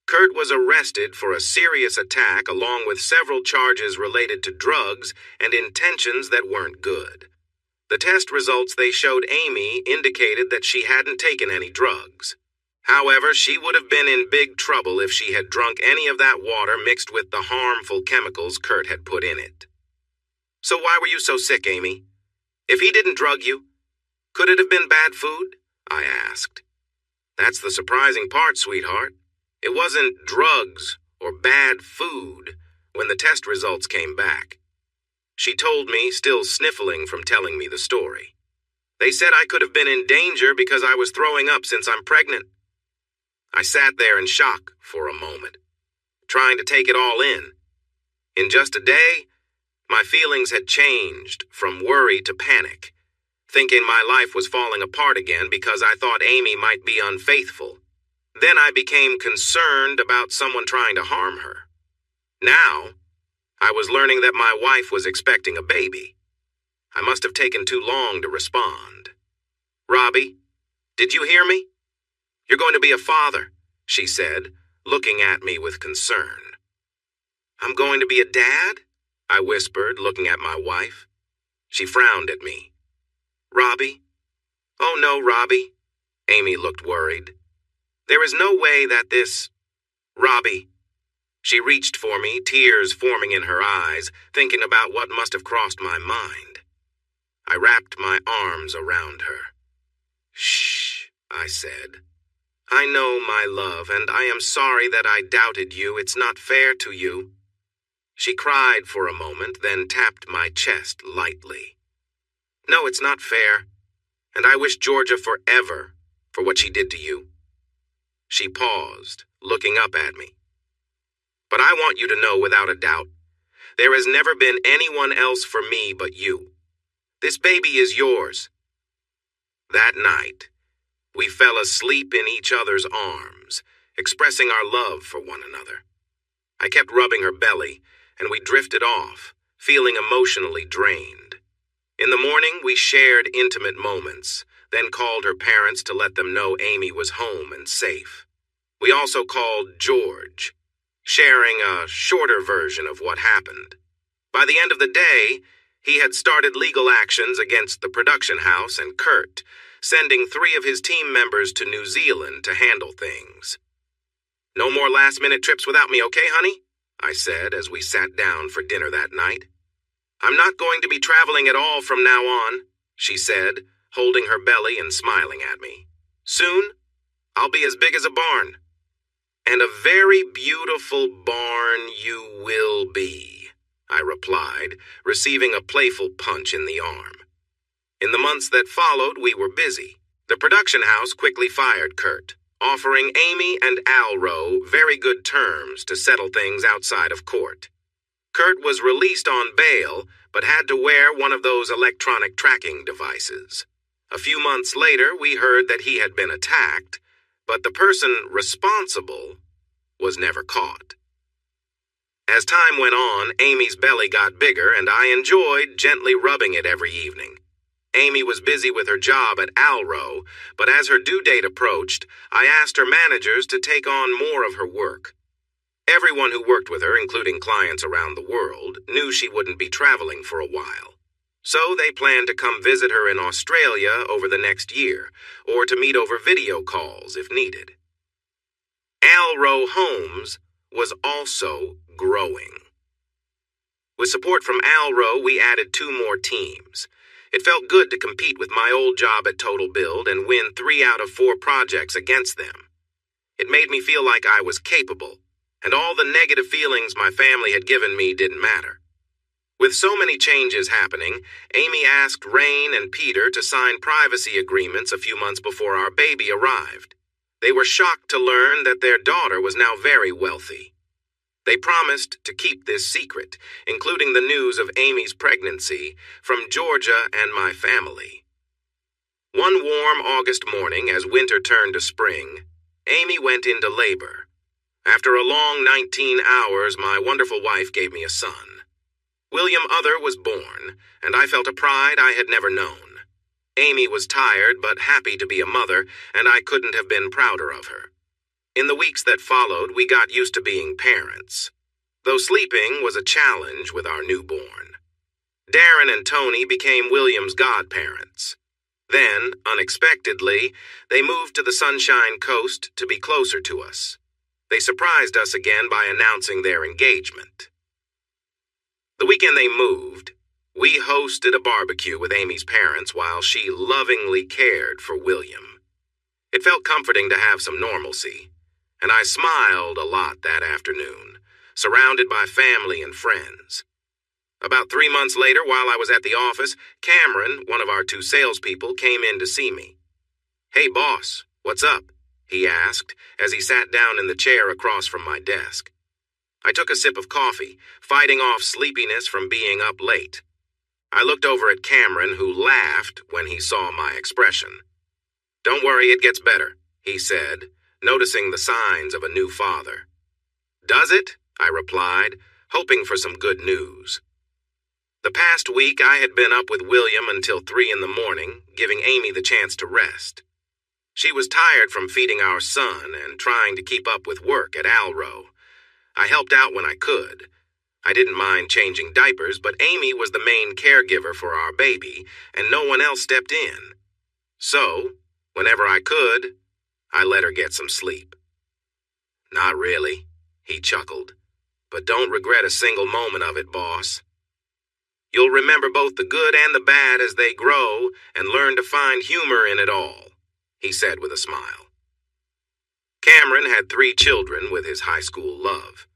Kurt was arrested for a serious attack along with several charges related to drugs and intentions that weren't good. The test results they showed Amy indicated that she hadn't taken any drugs. However, she would have been in big trouble if she had drunk any of that water mixed with the harmful chemicals Kurt had put in it. "So why were you so sick, Amy? If he didn't drug you, could it have been bad food?" I asked. "That's the surprising part, sweetheart. It wasn't drugs or bad food when the test results came back." She told me, still sniffling from telling me the story. "They said I could have been in danger because I was throwing up since I'm pregnant." I sat there in shock for a moment, trying to take it all in. In just a day, my feelings had changed from worry to panic, thinking my life was falling apart again because I thought Amy might be unfaithful. Then I became concerned about someone trying to harm her. Now, I was learning that my wife was expecting a baby. I must have taken too long to respond. "Robbie, did you hear me? You're going to be a father," she said, looking at me with concern. "I'm going to be a dad?" I whispered, looking at my wife. She frowned at me. "Robbie?" "Oh no, Robbie." Amy looked worried. "There is no way that this... Robbie." She reached for me, tears forming in her eyes, thinking about what must have crossed my mind. I wrapped my arms around her. "Shh," I said. "I know, my love, and I am sorry that I doubted you. It's not fair to you." She cried for a moment, then tapped my chest lightly. "No, it's not fair, and I wish Georgia forever for what she did to you." She paused, looking up at me. "But I want you to know without a doubt, there has never been anyone else for me but you. This baby is yours." That night, we fell asleep in each other's arms, expressing our love for one another. I kept rubbing her belly, and we drifted off, feeling emotionally drained. In the morning, we shared intimate moments, then called her parents to let them know Amy was home and safe. We also called George, sharing a shorter version of what happened. By the end of the day, he had started legal actions against the production house and Kurt, sending 3 of his team members to New Zealand to handle things. "No more last-minute trips without me, okay, honey?" I said as we sat down for dinner that night. "I'm not going to be traveling at all from now on," she said, holding her belly and smiling at me. "Soon, I'll be as big as a barn." "And a very beautiful barn you will be," I replied, receiving a playful punch in the arm. In the months that followed, we were busy. The production house quickly fired Kurt, offering Amy and Al Rowe very good terms to settle things outside of court. Kurt was released on bail, but had to wear one of those electronic tracking devices. A few months later, we heard that he had been attacked, but the person responsible was never caught. As time went on, Amy's belly got bigger, and I enjoyed gently rubbing it every evening. Amy was busy with her job at Alro, but as her due date approached, I asked her managers to take on more of her work. Everyone who worked with her, including clients around the world, knew she wouldn't be traveling for a while. So they planned to come visit her in Australia over the next year, or to meet over video calls if needed. Alro Homes was also growing. With support from Alro, we added 2 more teams. It felt good to compete with my old job at Total Build and win 3 out of 4 projects against them. It made me feel like I was capable, and all the negative feelings my family had given me didn't matter. With so many changes happening, Amy asked Rain and Peter to sign privacy agreements a few months before our baby arrived. They were shocked to learn that their daughter was now very wealthy. They promised to keep this secret, including the news of Amy's pregnancy, from Georgia and my family. One warm August morning, as winter turned to spring, Amy went into labor. After a long 19 hours, my wonderful wife gave me a son. William Other was born, and I felt a pride I had never known. Amy was tired but happy to be a mother, and I couldn't have been prouder of her. In the weeks that followed, we got used to being parents, though sleeping was a challenge with our newborn. Darren and Tony became William's godparents. Then, unexpectedly, they moved to the Sunshine Coast to be closer to us. They surprised us again by announcing their engagement. The weekend they moved, we hosted a barbecue with Amy's parents while she lovingly cared for William. It felt comforting to have some normalcy, and I smiled a lot that afternoon, surrounded by family and friends. About 3 months later, while I was at the office, Cameron, one of our 2 salespeople, came in to see me. "Hey, boss, what's up?" he asked as he sat down in the chair across from my desk. I took a sip of coffee, fighting off sleepiness from being up late. I looked over at Cameron, who laughed when he saw my expression. "Don't worry, it gets better," he said, noticing the signs of a new father. "Does it?" I replied, hoping for some good news. The past week, I had been up with William until 3 in the morning, giving Amy the chance to rest. She was tired from feeding our son and trying to keep up with work at Alro. I helped out when I could. I didn't mind changing diapers, but Amy was the main caregiver for our baby, and no one else stepped in. So, whenever I could, I let her get some sleep. "Not really," he chuckled, "but don't regret a single moment of it, boss. You'll remember both the good and the bad as they grow and learn to find humor in it all," he said with a smile. Cameron had 3 children with his high school love.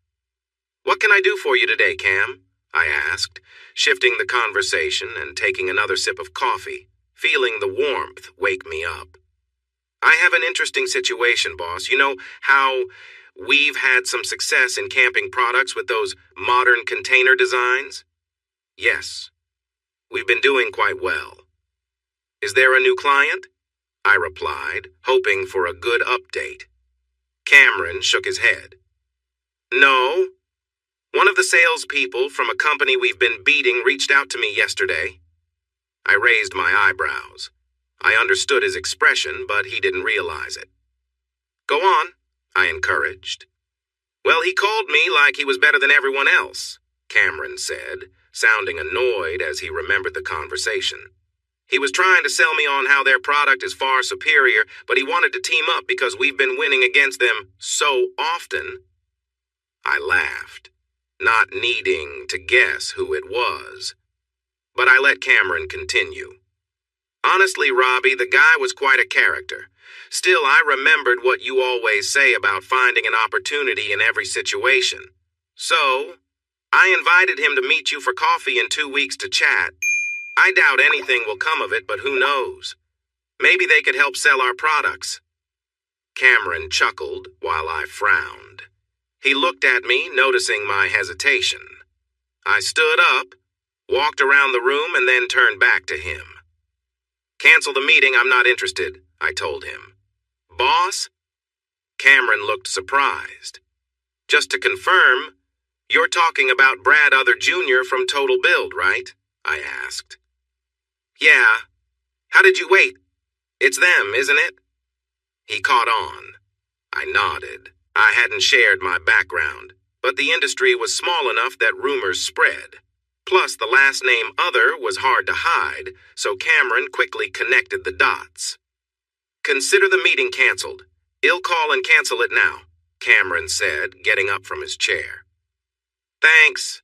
"What can I do for you today, Cam?" I asked, shifting the conversation and taking another sip of coffee, feeling the warmth wake me up. "I have an interesting situation, boss. You know how we've had some success in camping products with those modern container designs?" "Yes. We've been doing quite well." "Is there a new client?" I replied, hoping for a good update. Cameron shook his head. "No. One of the salespeople from a company we've been beating reached out to me yesterday." I raised my eyebrows. I understood his expression, but he didn't realize it. "Go on," I encouraged. "Well, he called me like he was better than everyone else," Cameron said, sounding annoyed as he remembered the conversation. "He was trying to sell me on how their product is far superior, but he wanted to team up because we've been winning against them so often." I laughed, not needing to guess who it was. But I let Cameron continue. "Honestly, Robbie, the guy was quite a character. Still, I remembered what you always say about finding an opportunity in every situation. So, I invited him to meet you for coffee in 2 weeks to chat." I doubt anything will come of it, but who knows? Maybe they could help sell our products. Cameron chuckled while I frowned. He looked at me, noticing my hesitation. I stood up, walked around the room, and then turned back to him. Cancel the meeting, I'm not interested, I told him. Boss? Cameron looked surprised. Just to confirm, you're talking about Brad Other Jr. from Total Build, right? I asked. Yeah. How did you wait? It's them, isn't it? He caught on. I nodded. I hadn't shared my background, but the industry was small enough that rumors spread. Plus, the last name Other was hard to hide, so Cameron quickly connected the dots. Consider the meeting canceled. I'll call and cancel it now, Cameron said, getting up from his chair. Thanks,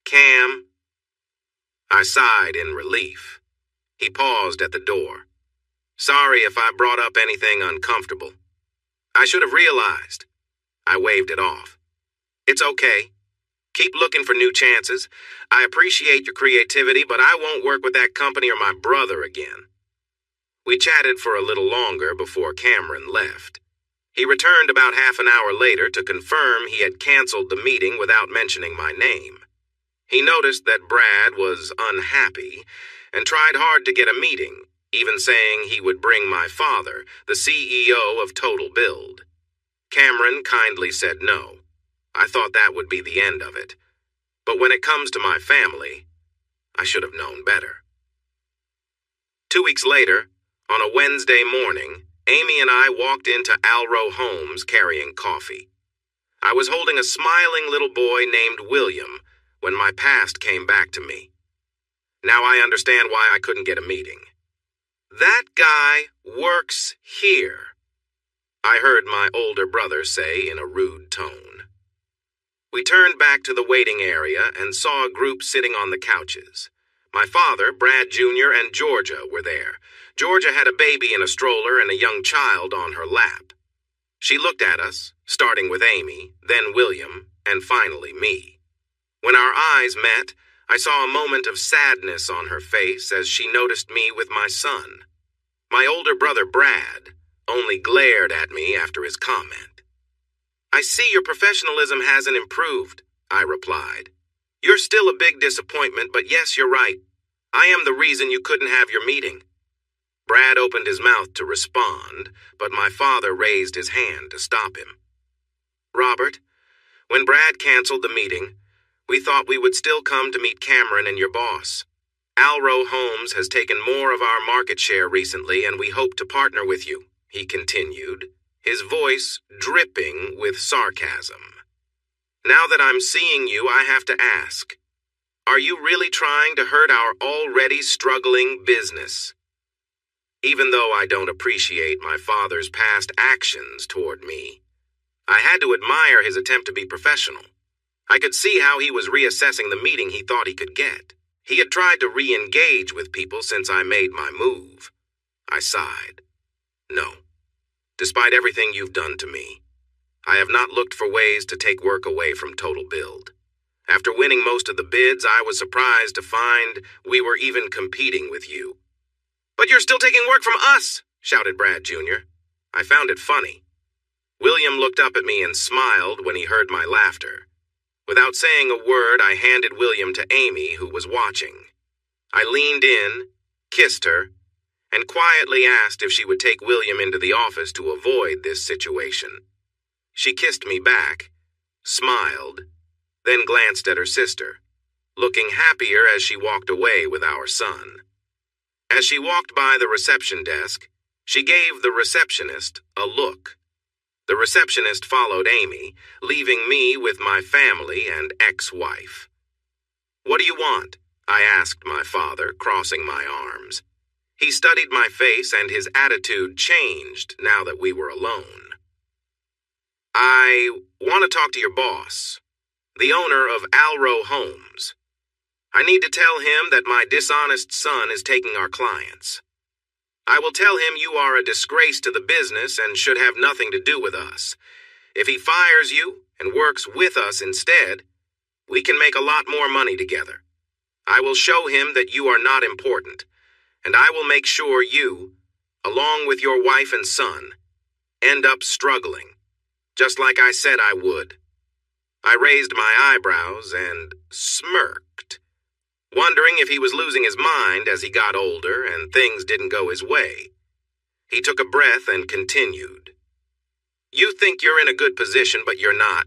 Cam. I sighed in relief. He paused at the door. Sorry if I brought up anything uncomfortable. I should have realized. I waved it off. It's okay. Keep looking for new chances. I appreciate your creativity, but I won't work with that company or my brother again. We chatted for a little longer before Cameron left. He returned about half an hour later to confirm he had canceled the meeting without mentioning my name. He noticed that Brad was unhappy and tried hard to get a meeting, even saying he would bring my father, the CEO of Total Build. Cameron kindly said no. I thought that would be the end of it. But when it comes to my family, I should have known better. 2 weeks later, on a Wednesday morning, Amy and I walked into Alro Homes carrying coffee. I was holding a smiling little boy named William when my past came back to me. Now I understand why I couldn't get a meeting. That guy works here, I heard my older brother say in a rude tone. We turned back to the waiting area and saw a group sitting on the couches. My father, Brad Jr., and Georgia were there. Georgia had a baby in a stroller and a young child on her lap. She looked at us, starting with Amy, then William, and finally me. When our eyes met, I saw a moment of sadness on her face as she noticed me with my son. My older brother, Brad, only glared at me after his comment. I see your professionalism hasn't improved, I replied. You're still a big disappointment, but yes, you're right. I am the reason you couldn't have your meeting. Brad opened his mouth to respond, but my father raised his hand to stop him. Robert, when Brad canceled the meeting, we thought we would still come to meet Cameron and your boss. Alro Homes has taken more of our market share recently, and we hope to partner with you, he continued, his voice dripping with sarcasm. Now that I'm seeing you, I have to ask, are you really trying to hurt our already struggling business? Even though I don't appreciate my father's past actions toward me, I had to admire his attempt to be professional. I could see how he was reassessing the meeting he thought he could get. He had tried to re-engage with people since I made my move. I sighed. No. Despite everything you've done to me, I have not looked for ways to take work away from Total Build. After winning most of the bids, I was surprised to find we were even competing with you. But you're still taking work from us, shouted Brad Jr. I found it funny. William looked up at me and smiled when he heard my laughter. Without saying a word, I handed William to Amy, who was watching. I leaned in, kissed her, and quietly asked if she would take William into the office to avoid this situation. She kissed me back, smiled, then glanced at her sister, looking happier as she walked away with our son. As she walked by the reception desk, she gave the receptionist a look. The receptionist followed Amy, leaving me with my family and ex-wife. What do you want? I asked my father, crossing my arms. He studied my face and his attitude changed now that we were alone. I want to talk to your boss, the owner of Alro Homes. I need to tell him that my dishonest son is taking our clients. I will tell him you are a disgrace to the business and should have nothing to do with us. If he fires you and works with us instead, we can make a lot more money together. I will show him that you are not important, and I will make sure you, along with your wife and son, end up struggling, just like I said I would. I raised my eyebrows and smirked, wondering if he was losing his mind as he got older and things didn't go his way. He took a breath and continued. You think you're in a good position, but you're not.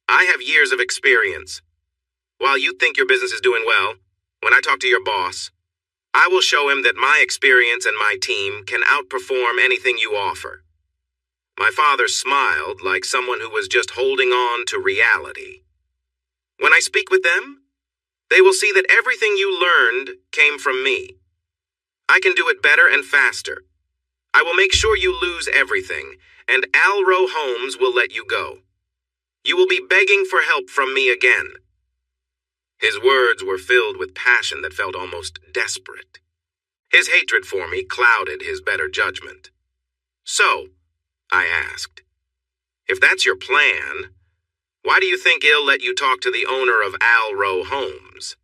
I have years of experience. While you think your business is doing well, when I talk to your boss, I will show him that my experience and my team can outperform anything you offer. My father smiled like someone who was just holding on to reality. When I speak with them, they will see that everything you learned came from me. I can do it better and faster. I will make sure you lose everything, and Alro Holmes will let you go. You will be begging for help from me again. His words were filled with passion that felt almost desperate. His hatred for me clouded his better judgment. So, I asked, if that's your plan, why do you think he'll let you talk to the owner of Alro Homes?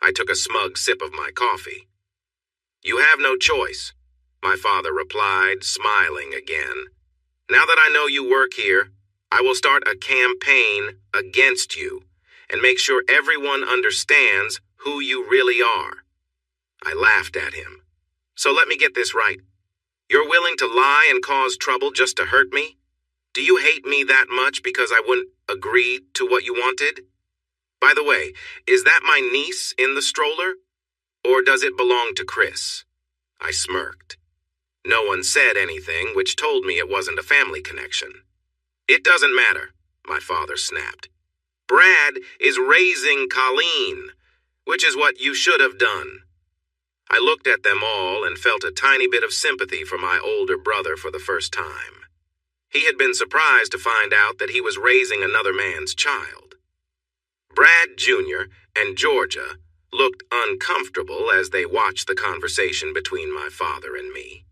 I took a smug sip of my coffee. You have no choice, my father replied, smiling again. Now that I know you work here, I will start a campaign against you and make sure everyone understands who you really are. I laughed at him. So let me get this right. You're willing to lie and cause trouble just to hurt me? Do you hate me that much because I wouldn't agree to what you wanted? By the way, is that my niece in the stroller? Or does it belong to Chris? I smirked. No one said anything, which told me it wasn't a family connection. It doesn't matter, my father snapped. Brad is raising Colleen, which is what you should have done. I looked at them all and felt a tiny bit of sympathy for my older brother for the first time. He had been surprised to find out that he was raising another man's child. Brad Jr. and Georgia looked uncomfortable as they watched the conversation between my father and me.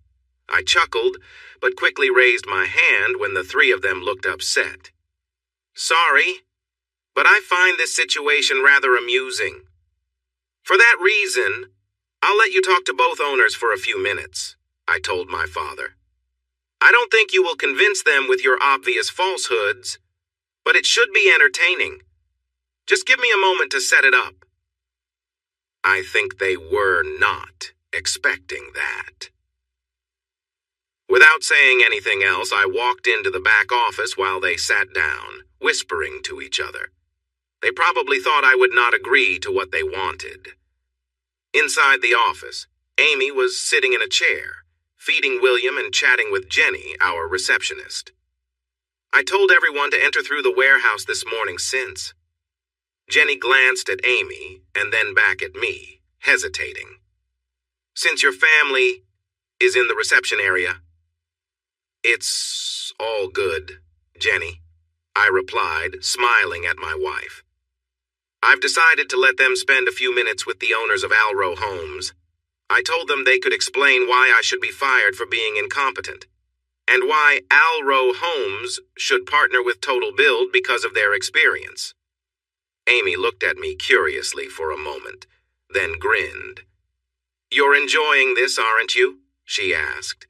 I chuckled, but quickly raised my hand when the three of them looked upset. Sorry, but I find this situation rather amusing. For that reason, I'll let you talk to both owners for a few minutes, I told my father. I don't think you will convince them with your obvious falsehoods, but it should be entertaining. Just give me a moment to set it up. I think they were not expecting that. Without saying anything else, I walked into the back office while they sat down, whispering to each other. They probably thought I would not agree to what they wanted. Inside the office, Amy was sitting in a chair, feeding William and chatting with Jenny, our receptionist. I told everyone to enter through the warehouse this morning since. Jenny glanced at Amy and then back at me, hesitating. Since your family is in the reception area, it's all good, Jenny, I replied, smiling at my wife. I've decided to let them spend a few minutes with the owners of Alro Homes. I told them they could explain why I should be fired for being incompetent, and why Alro Homes should partner with Total Build because of their experience. Amy looked at me curiously for a moment, then grinned. You're enjoying this, aren't you? She asked.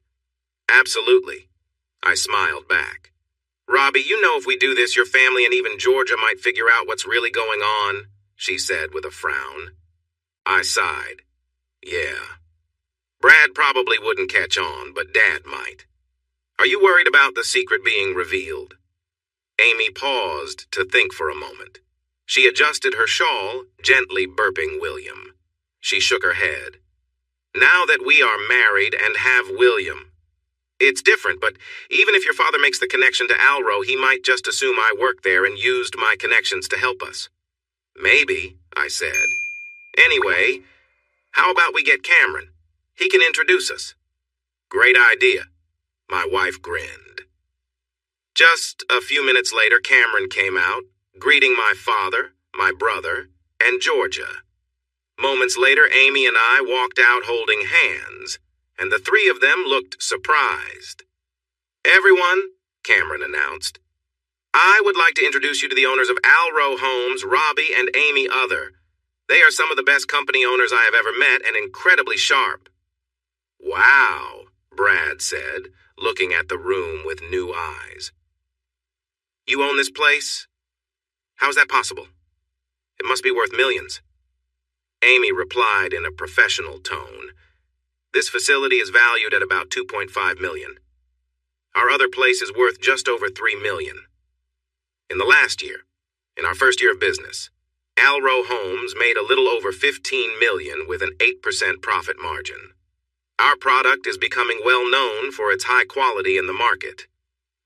Absolutely. I smiled back. Robbie, you know if we do this, your family and even Georgia might figure out what's really going on, she said with a frown. I sighed. Yeah. Brad probably wouldn't catch on, but Dad might. Are you worried about the secret being revealed? Amy paused to think for a moment. She adjusted her shawl, gently burping William. She shook her head. Now that we are married and have William, it's different, but even if your father makes the connection to Alro, he might just assume I worked there and used my connections to help us. Maybe, I said. Anyway, how about we get Cameron? He can introduce us. Great idea. My wife grinned. Just a few minutes later, Cameron came out, greeting my father, my brother, and Georgia. Moments later, Amy and I walked out holding hands, and the three of them looked surprised. Everyone, Cameron announced, I would like to introduce you to the owners of Alro Homes, Robbie and Amy Other. They are some of the best company owners I have ever met and incredibly sharp. Wow, Brad said, looking at the room with new eyes. You own this place? How's that possible? It must be worth millions. Amy replied in a professional tone. This facility is valued at about $2.5 million. Our other place is worth just over $3 million. In the last year, in our first year of business, Alro Homes made a little over $15 million with an 8% profit margin. Our product is becoming well known for its high quality in the market.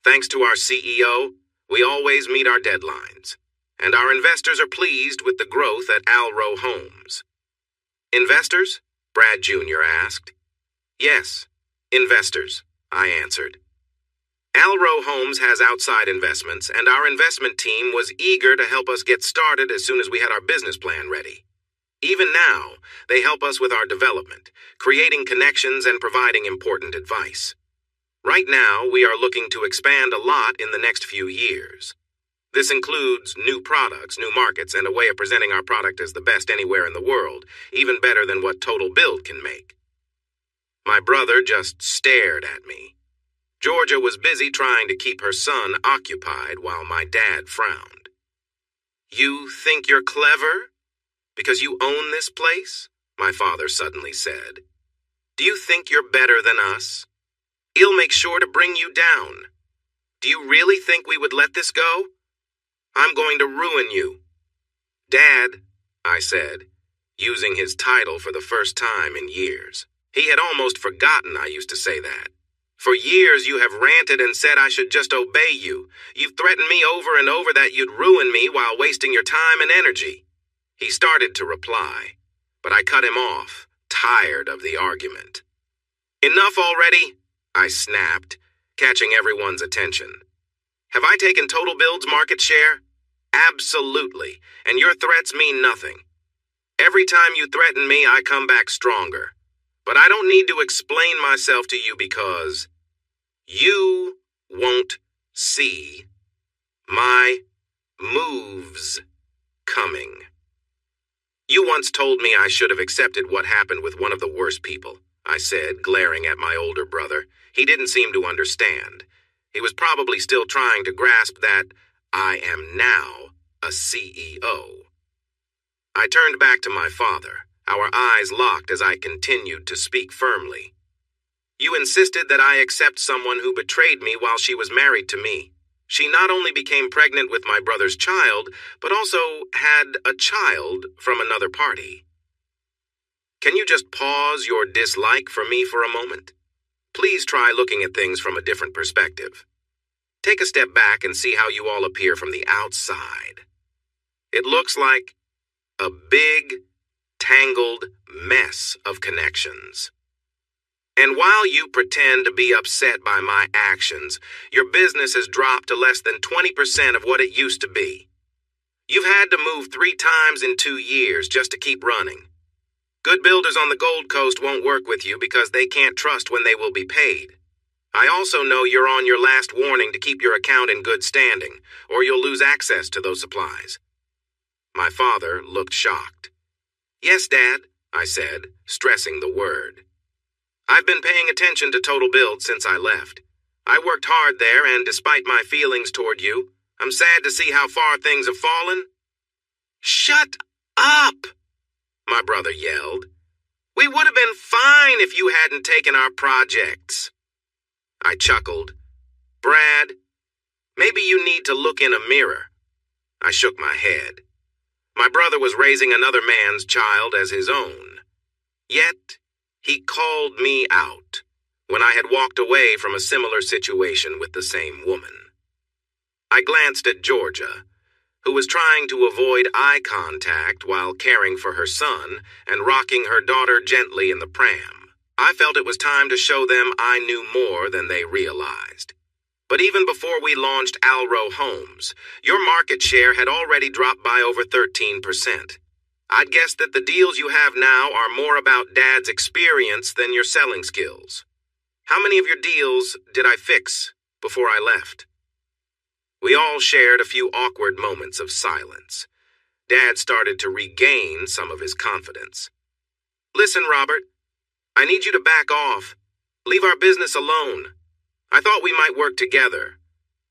Thanks to our CEO, we always meet our deadlines, and our investors are pleased with the growth at Alro Homes. Investors? Brad Jr. asked. Yes, investors, I answered. Alro Homes has outside investments, and our investment team was eager to help us get started as soon as we had our business plan ready. Even now, they help us with our development, creating connections and providing important advice. Right now, we are looking to expand a lot in the next few years. This includes new products, new markets, and a way of presenting our product as the best anywhere in the world, even better than what Total Build can make. My brother just stared at me. Georgia was busy trying to keep her son occupied while my dad frowned. You think you're clever? Because you own this place? My father suddenly said. Do you think you're better than us? He'll make sure to bring you down. Do you really think we would let this go? I'm going to ruin you. Dad, I said, using his title for the first time in years. He had almost forgotten I used to say that. For years you have ranted and said I should just obey you. You've threatened me over and over that you'd ruin me while wasting your time and energy. He started to reply, but I cut him off, tired of the argument. Enough already, I snapped, catching everyone's attention. Have I taken Total Build's market share? Absolutely, and your threats mean nothing. Every time you threaten me, I come back stronger. But I don't need to explain myself to you because you won't see my moves coming. You once told me I should have accepted what happened with one of the worst people, I said, glaring at my older brother. He didn't seem to understand. He was probably still trying to grasp that I am now a CEO. I turned back to my father, our eyes locked as I continued to speak firmly. You insisted that I accept someone who betrayed me while she was married to me. She not only became pregnant with my brother's child, but also had a child from another party. Can you just pause your dislike for me for a moment? Please try looking at things from a different perspective. Take a step back and see how you all appear from the outside. It looks like a big, tangled mess of connections. And while you pretend to be upset by my actions, your business has dropped to less than 20% of what it used to be. You've had to move 3 times in 2 years just to keep running. Good builders on the Gold Coast won't work with you because they can't trust when they will be paid. I also know you're on your last warning to keep your account in good standing, or you'll lose access to those supplies. My father looked shocked. Yes, Dad, I said, stressing the word. I've been paying attention to Total Build since I left. I worked hard there, and despite my feelings toward you, I'm sad to see how far things have fallen. Shut up, my brother yelled. We would have been fine if you hadn't taken our projects. I chuckled. Brad, maybe you need to look in a mirror. I shook my head. My brother was raising another man's child as his own. Yet, he called me out when I had walked away from a similar situation with the same woman. I glanced at Georgia, who was trying to avoid eye contact while caring for her son and rocking her daughter gently in the pram. I felt it was time to show them I knew more than they realized. But even before we launched Alro Homes, your market share had already dropped by over 13%. I'd guess that the deals you have now are more about Dad's experience than your selling skills. How many of your deals did I fix before I left? We all shared a few awkward moments of silence. Dad started to regain some of his confidence. Listen, Robert, I need you to back off. Leave our business alone. I thought we might work together.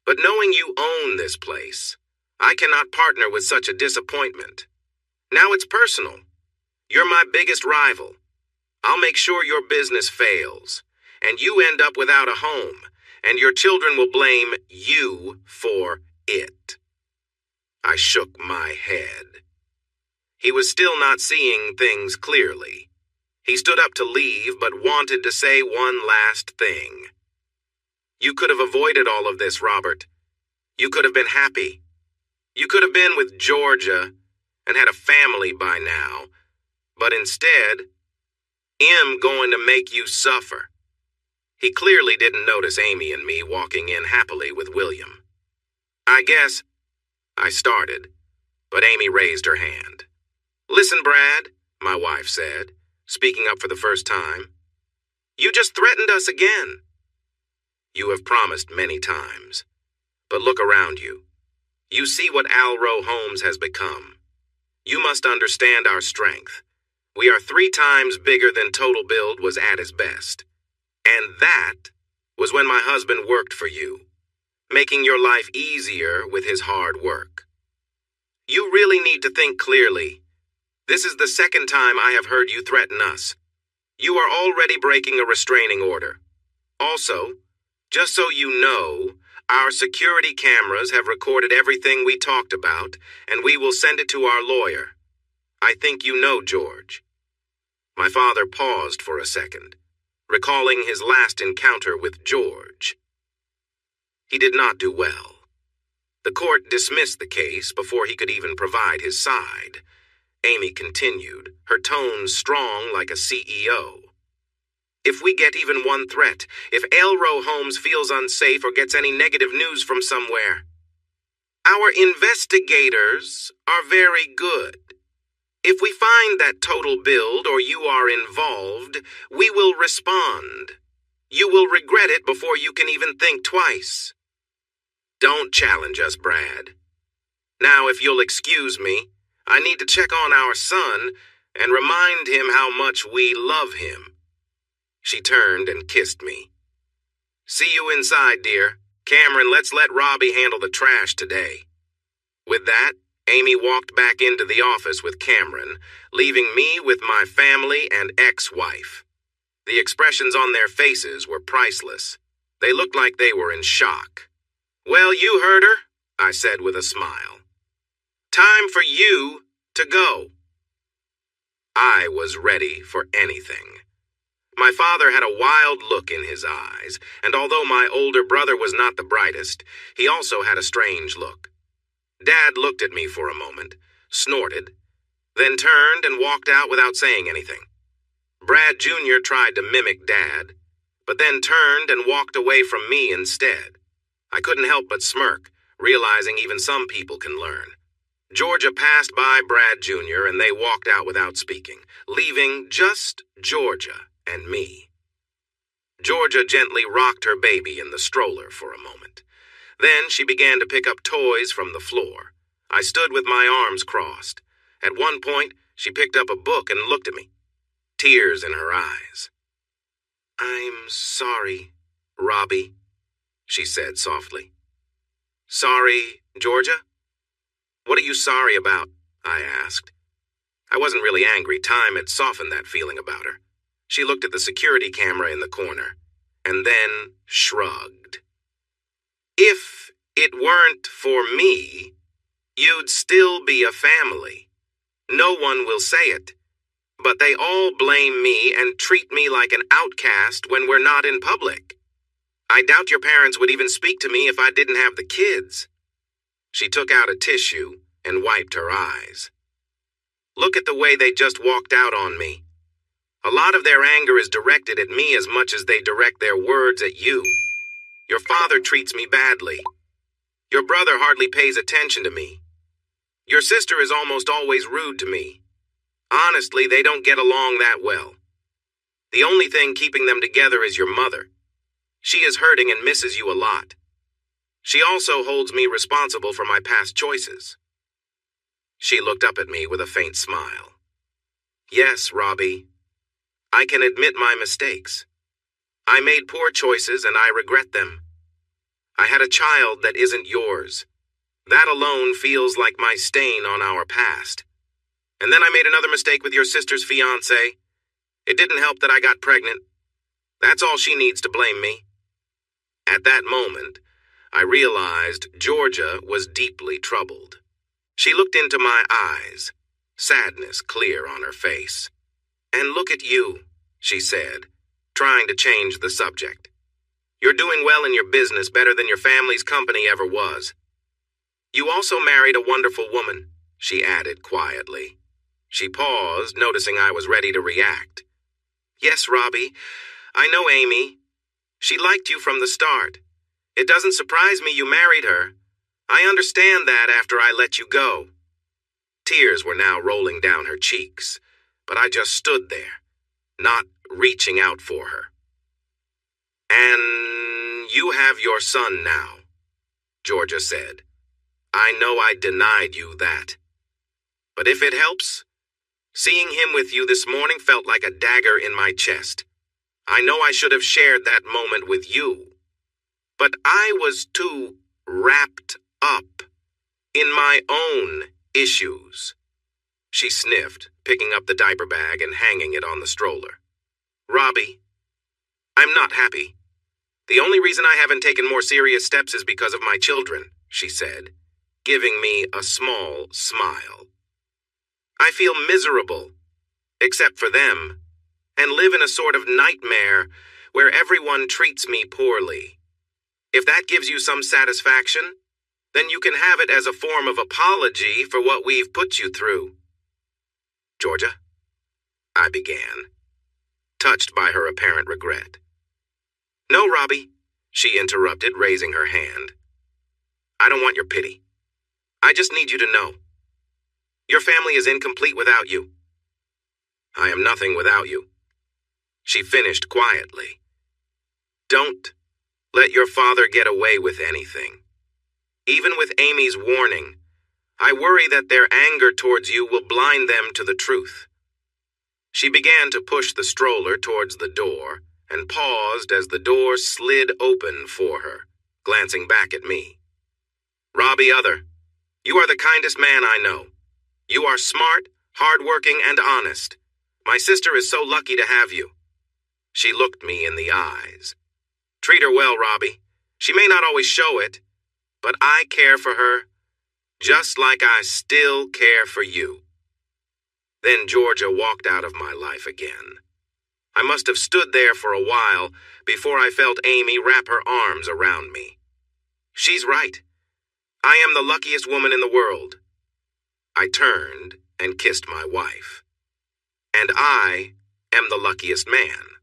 But knowing you own this place, I cannot partner with such a disappointment. Now it's personal. You're my biggest rival. I'll make sure your business fails, and you end up without a home, and your children will blame you for it. I shook my head. He was still not seeing things clearly. He stood up to leave, but wanted to say one last thing. You could have avoided all of this, Robert. You could have been happy. You could have been with Georgia and had a family by now. But instead, I'm going to make you suffer. He clearly didn't notice Amy and me walking in happily with William. I guess I started, but Amy raised her hand. Listen, Brad, my wife said, speaking up for the first time. You just threatened us again. You have promised many times. But look around you. You see what Alro Homes has become. You must understand our strength. We are 3 times bigger than Total Build was at his best. And that was when my husband worked for you, making your life easier with his hard work. You really need to think clearly. This is the second time I have heard you threaten us. You are already breaking a restraining order. Also, just so you know, our security cameras have recorded everything we talked about, and we will send it to our lawyer. I think you know George. My father paused for a second, recalling his last encounter with George. He did not do well. The court dismissed the case before he could even provide his side. Amy continued, her tone strong like a CEO. If we get even one threat, if Alro Homes feels unsafe or gets any negative news from somewhere, our investigators are very good. If we find that Total Build or you are involved, we will respond. You will regret it before you can even think twice. Don't challenge us, Brad. Now, if you'll excuse me, I need to check on our son and remind him how much we love him. She turned and kissed me. See you inside, dear. Cameron, let's let Robbie handle the trash today. With that, Amy walked back into the office with Cameron, leaving me with my family and ex-wife. The expressions on their faces were priceless. They looked like they were in shock. Well, you heard her, I said with a smile. Time for you to go. I was ready for anything. My father had a wild look in his eyes, and although my older brother was not the brightest, he also had a strange look. Dad looked at me for a moment, snorted, then turned and walked out without saying anything. Brad Jr. tried to mimic Dad, but then turned and walked away from me instead. I couldn't help but smirk, realizing even some people can learn. Georgia passed by Brad Jr. and they walked out without speaking, leaving just Georgia and me. Georgia gently rocked her baby in the stroller for a moment. Then she began to pick up toys from the floor. I stood with my arms crossed. At one point, she picked up a book and looked at me, tears in her eyes. I'm sorry, Robbie, she said softly. Sorry, Georgia? What are you sorry about? I asked. I wasn't really angry. Time had softened that feeling about her. She looked at the security camera in the corner, and then shrugged. If it weren't for me, you'd still be a family. No one will say it, but they all blame me and treat me like an outcast when we're not in public. I doubt your parents would even speak to me if I didn't have the kids. She took out a tissue and wiped her eyes. Look at the way they just walked out on me. A lot of their anger is directed at me as much as they direct their words at you. Your father treats me badly. Your brother hardly pays attention to me. Your sister is almost always rude to me. Honestly, they don't get along that well. The only thing keeping them together is your mother. She is hurting and misses you a lot. She also holds me responsible for my past choices. She looked up at me with a faint smile. Yes, Robbie. I can admit my mistakes. I made poor choices and I regret them. I had a child that isn't yours. That alone feels like my stain on our past. And then I made another mistake with your sister's fiancé. It didn't help that I got pregnant. That's all she needs to blame me. At that moment, I realized Georgia was deeply troubled. She looked into my eyes, sadness clear on her face. And look at you, she said, trying to change the subject. You're doing well in your business, better than your family's company ever was. You also married a wonderful woman, she added quietly. She paused, noticing I was ready to react. Yes, Robbie, I know Amy. She liked you from the start. It doesn't surprise me you married her. I understand that after I let you go. Tears were now rolling down her cheeks, but I just stood there, not reaching out for her. And you have your son now, Georgia said. I know I denied you that. But if it helps, seeing him with you this morning felt like a dagger in my chest. I know I should have shared that moment with you. But I was too wrapped up in my own issues. She sniffed, picking up the diaper bag and hanging it on the stroller. Robbie, I'm not happy. The only reason I haven't taken more serious steps is because of my children, she said, giving me a small smile. I feel miserable, except for them, and live in a sort of nightmare where everyone treats me poorly. If that gives you some satisfaction, then you can have it as a form of apology for what we've put you through. Georgia, I began, touched by her apparent regret. No, Robbie, she interrupted, raising her hand. I don't want your pity. I just need you to know. Your family is incomplete without you. I am nothing without you. She finished quietly. Don't let your father get away with anything. Even with Amy's warning, I worry that their anger towards you will blind them to the truth. She began to push the stroller towards the door and paused as the door slid open for her, glancing back at me. Robbie Other, you are the kindest man I know. You are smart, hardworking, and honest. My sister is so lucky to have you. She looked me in the eyes. Treat her well, Robbie. She may not always show it, but I care for her just like I still care for you. Then Georgia walked out of my life again. I must have stood there for a while before I felt Amy wrap her arms around me. She's right. I am the luckiest woman in the world. I turned and kissed my wife. And I am the luckiest man.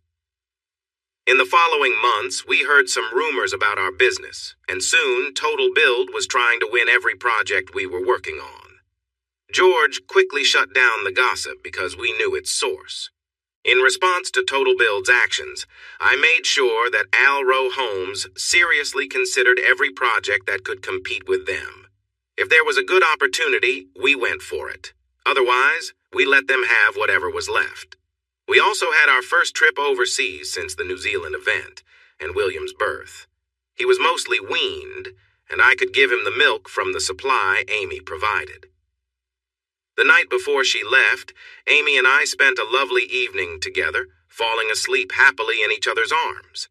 In the following months, we heard some rumors about our business, and soon Total Build was trying to win every project we were working on. George quickly shut down the gossip because we knew its source. In response to Total Build's actions, I made sure that Alro Homes seriously considered every project that could compete with them. If there was a good opportunity, we went for it. Otherwise, we let them have whatever was left. We also had our first trip overseas since the New Zealand event and William's birth. He was mostly weaned, and I could give him the milk from the supply Amy provided. The night before she left, Amy and I spent a lovely evening together, falling asleep happily in each other's arms.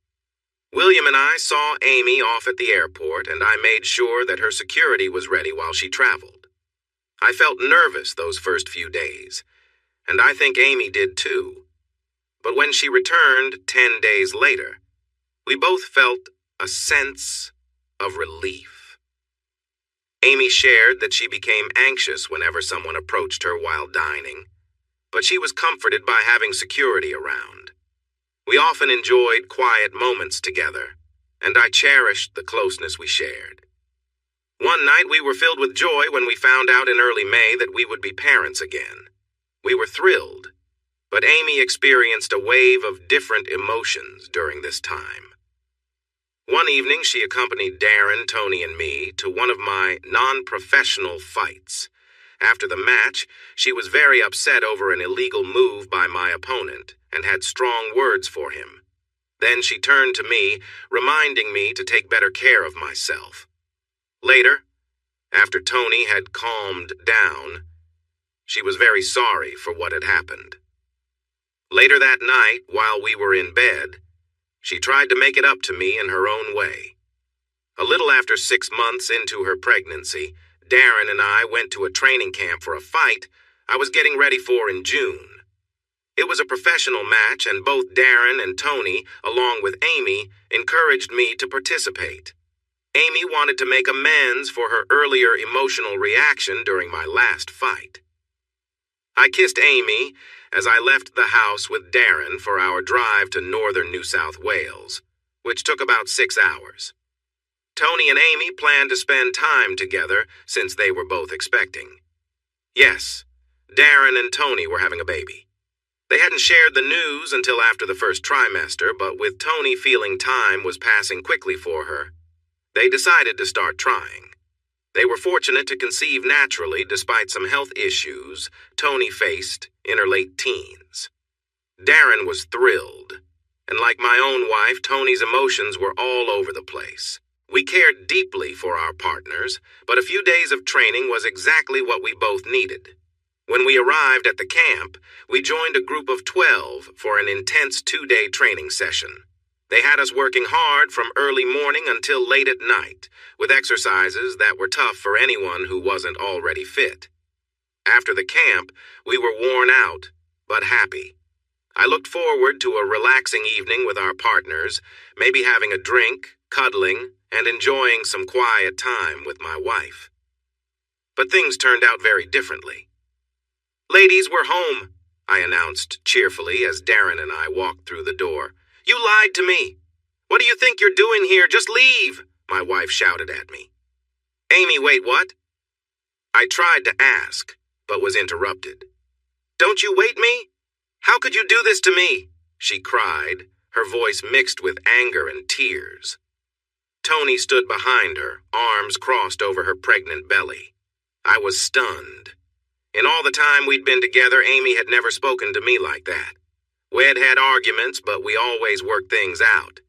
William and I saw Amy off at the airport, and I made sure that her security was ready while she traveled. I felt nervous those first few days, and I think Amy did too. But when she returned 10 days later, we both felt a sense of relief. Amy shared that she became anxious whenever someone approached her while dining, but she was comforted by having security around. We often enjoyed quiet moments together, and I cherished the closeness we shared. One night we were filled with joy when we found out in early May that we would be parents again. We were thrilled, but Amy experienced a wave of different emotions during this time. One evening, she accompanied Darren, Tony, and me to one of my non-professional fights, After the match, she was very upset over an illegal move by my opponent and had strong words for him. Then she turned to me, reminding me to take better care of myself. Later, after Tony had calmed down, she was very sorry for what had happened. Later that night, while we were in bed, she tried to make it up to me in her own way. A little after 6 months into her pregnancy, Darren and I went to a training camp for a fight I was getting ready for in June. It was a professional match, and both Darren and Tony, along with Amy, encouraged me to participate. Amy wanted to make amends for her earlier emotional reaction during my last fight. I kissed Amy as I left the house with Darren for our drive to northern New South Wales, which took about 6 hours. Tony and Amy planned to spend time together since they were both expecting. Yes, Darren and Tony were having a baby. They hadn't shared the news until after the first trimester, but with Tony feeling time was passing quickly for her, they decided to start trying. They were fortunate to conceive naturally despite some health issues Tony faced in her late teens. Darren was thrilled, and like my own wife, Tony's emotions were all over the place. We cared deeply for our partners, but a few days of training was exactly what we both needed. When we arrived at the camp, we joined a group of 12 for an intense 2-day training session. They had us working hard from early morning until late at night, with exercises that were tough for anyone who wasn't already fit. After the camp, we were worn out, but happy. I looked forward to a relaxing evening with our partners, maybe having a drink, cuddling, and enjoying some quiet time with my wife. But things turned out very differently. "Ladies, we're home," I announced cheerfully as Darren and I walked through the door. "You lied to me. What do you think you're doing here? Just leave," my wife shouted at me. "Amy, wait, what?" I tried to ask, but was interrupted. "Don't you wait me? How could you do this to me?" she cried, her voice mixed with anger and tears. Tony stood behind her, arms crossed over her pregnant belly. I was stunned. In all the time we'd been together, Amy had never spoken to me like that. We'd had arguments, but we always worked things out.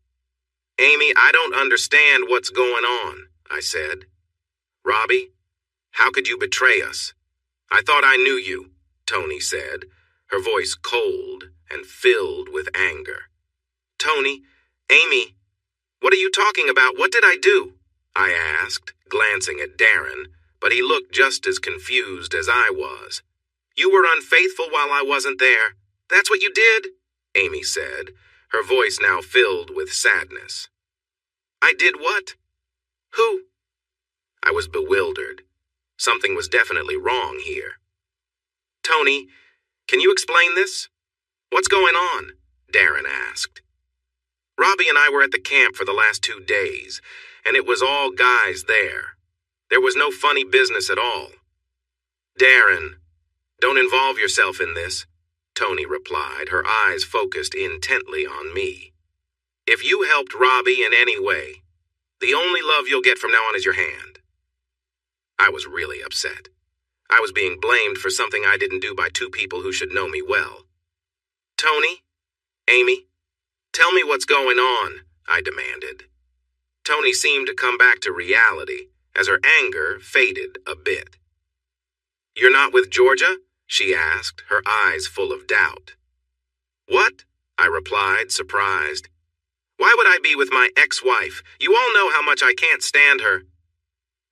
"Amy, I don't understand what's going on," I said. "Robbie, how could you betray us?" "I thought I knew you," Tony said, her voice cold and filled with anger. "Tony, Amy, what are you talking about? What did I do?" I asked, glancing at Darren, but he looked just as confused as I was. "You were unfaithful while I wasn't there. That's what you did?" Amy said, her voice now filled with sadness. "I did what? Who?" I was bewildered. Something was definitely wrong here. "Tony, can you explain this? What's going on?" Darren asked. "Robbie and I were at the camp for the last 2 days, and it was all guys there. There was no funny business at all." "Darren, don't involve yourself in this," Tony replied, her eyes focused intently on me. "If you helped Robbie in any way, the only love you'll get from now on is your hand." I was really upset. I was being blamed for something I didn't do by 2 people who should know me well. "Tony, Amy, tell me what's going on," I demanded. Tony seemed to come back to reality as her anger faded a bit. "You're not with Georgia?" she asked, her eyes full of doubt. "What?" I replied, surprised. "Why would I be with my ex-wife? You all know how much I can't stand her."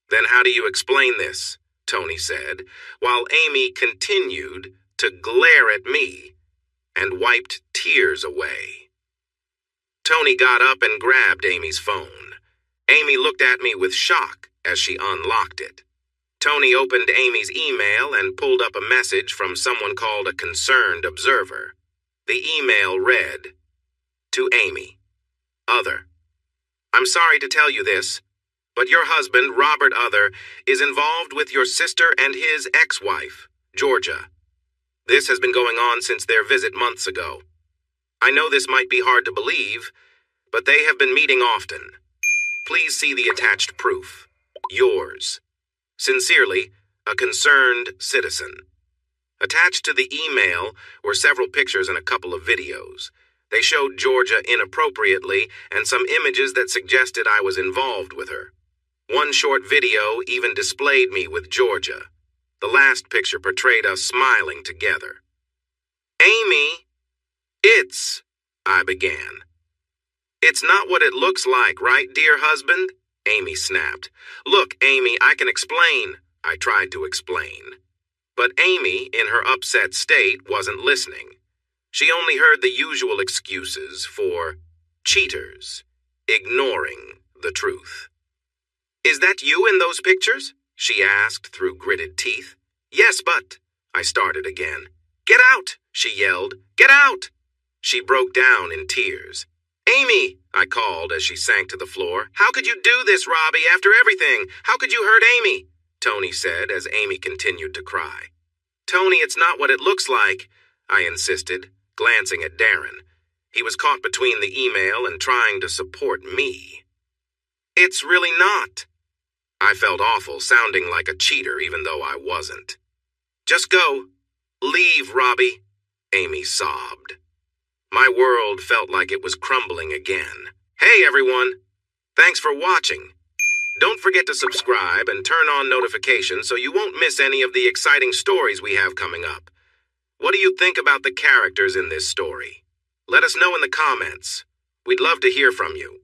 "Then how do you explain this?" Tony said, while Amy continued to glare at me and wiped tears away. Tony got up and grabbed Amy's phone. Amy looked at me with shock as she unlocked it. Tony opened Amy's email and pulled up a message from someone called a concerned observer. The email read, "To Amy, Other. I'm sorry to tell you this, but your husband, Robert Other, is involved with your sister and his ex-wife, Georgia. This has been going on since their visit months ago. I know this might be hard to believe, but they have been meeting often. Please see the attached proof. Yours. Sincerely, a concerned citizen. Attached to the email were several pictures and a couple of videos. They showed Georgia inappropriately and some images that suggested I was involved with her. One short video even displayed me with Georgia. The last picture portrayed us smiling together. Amy, I began. It's not what it looks like, right, dear husband? Amy snapped. Look, Amy, I can explain. I tried to explain. But Amy, in her upset state, wasn't listening. She only heard the usual excuses for cheaters, ignoring the truth. Is that you in those pictures? She asked through gritted teeth. Yes, but, I started again. Get out, she yelled. Get out! She broke down in tears. Amy, I called as she sank to the floor. How could you do this, Robbie, after everything? How could you hurt Amy? Tony said as Amy continued to cry. Tony, it's not what it looks like, I insisted, glancing at Darren. He was caught between the email and trying to support me. It's really not. I felt awful, sounding like a cheater even though I wasn't. Just go. Leave, Robbie, Amy sobbed. My world felt like it was crumbling again. Hey, everyone. Thanks for watching. Don't forget to subscribe and turn on notifications so you won't miss any of the exciting stories we have coming up. What do you think about the characters in this story? Let us know in the comments. We'd love to hear from you.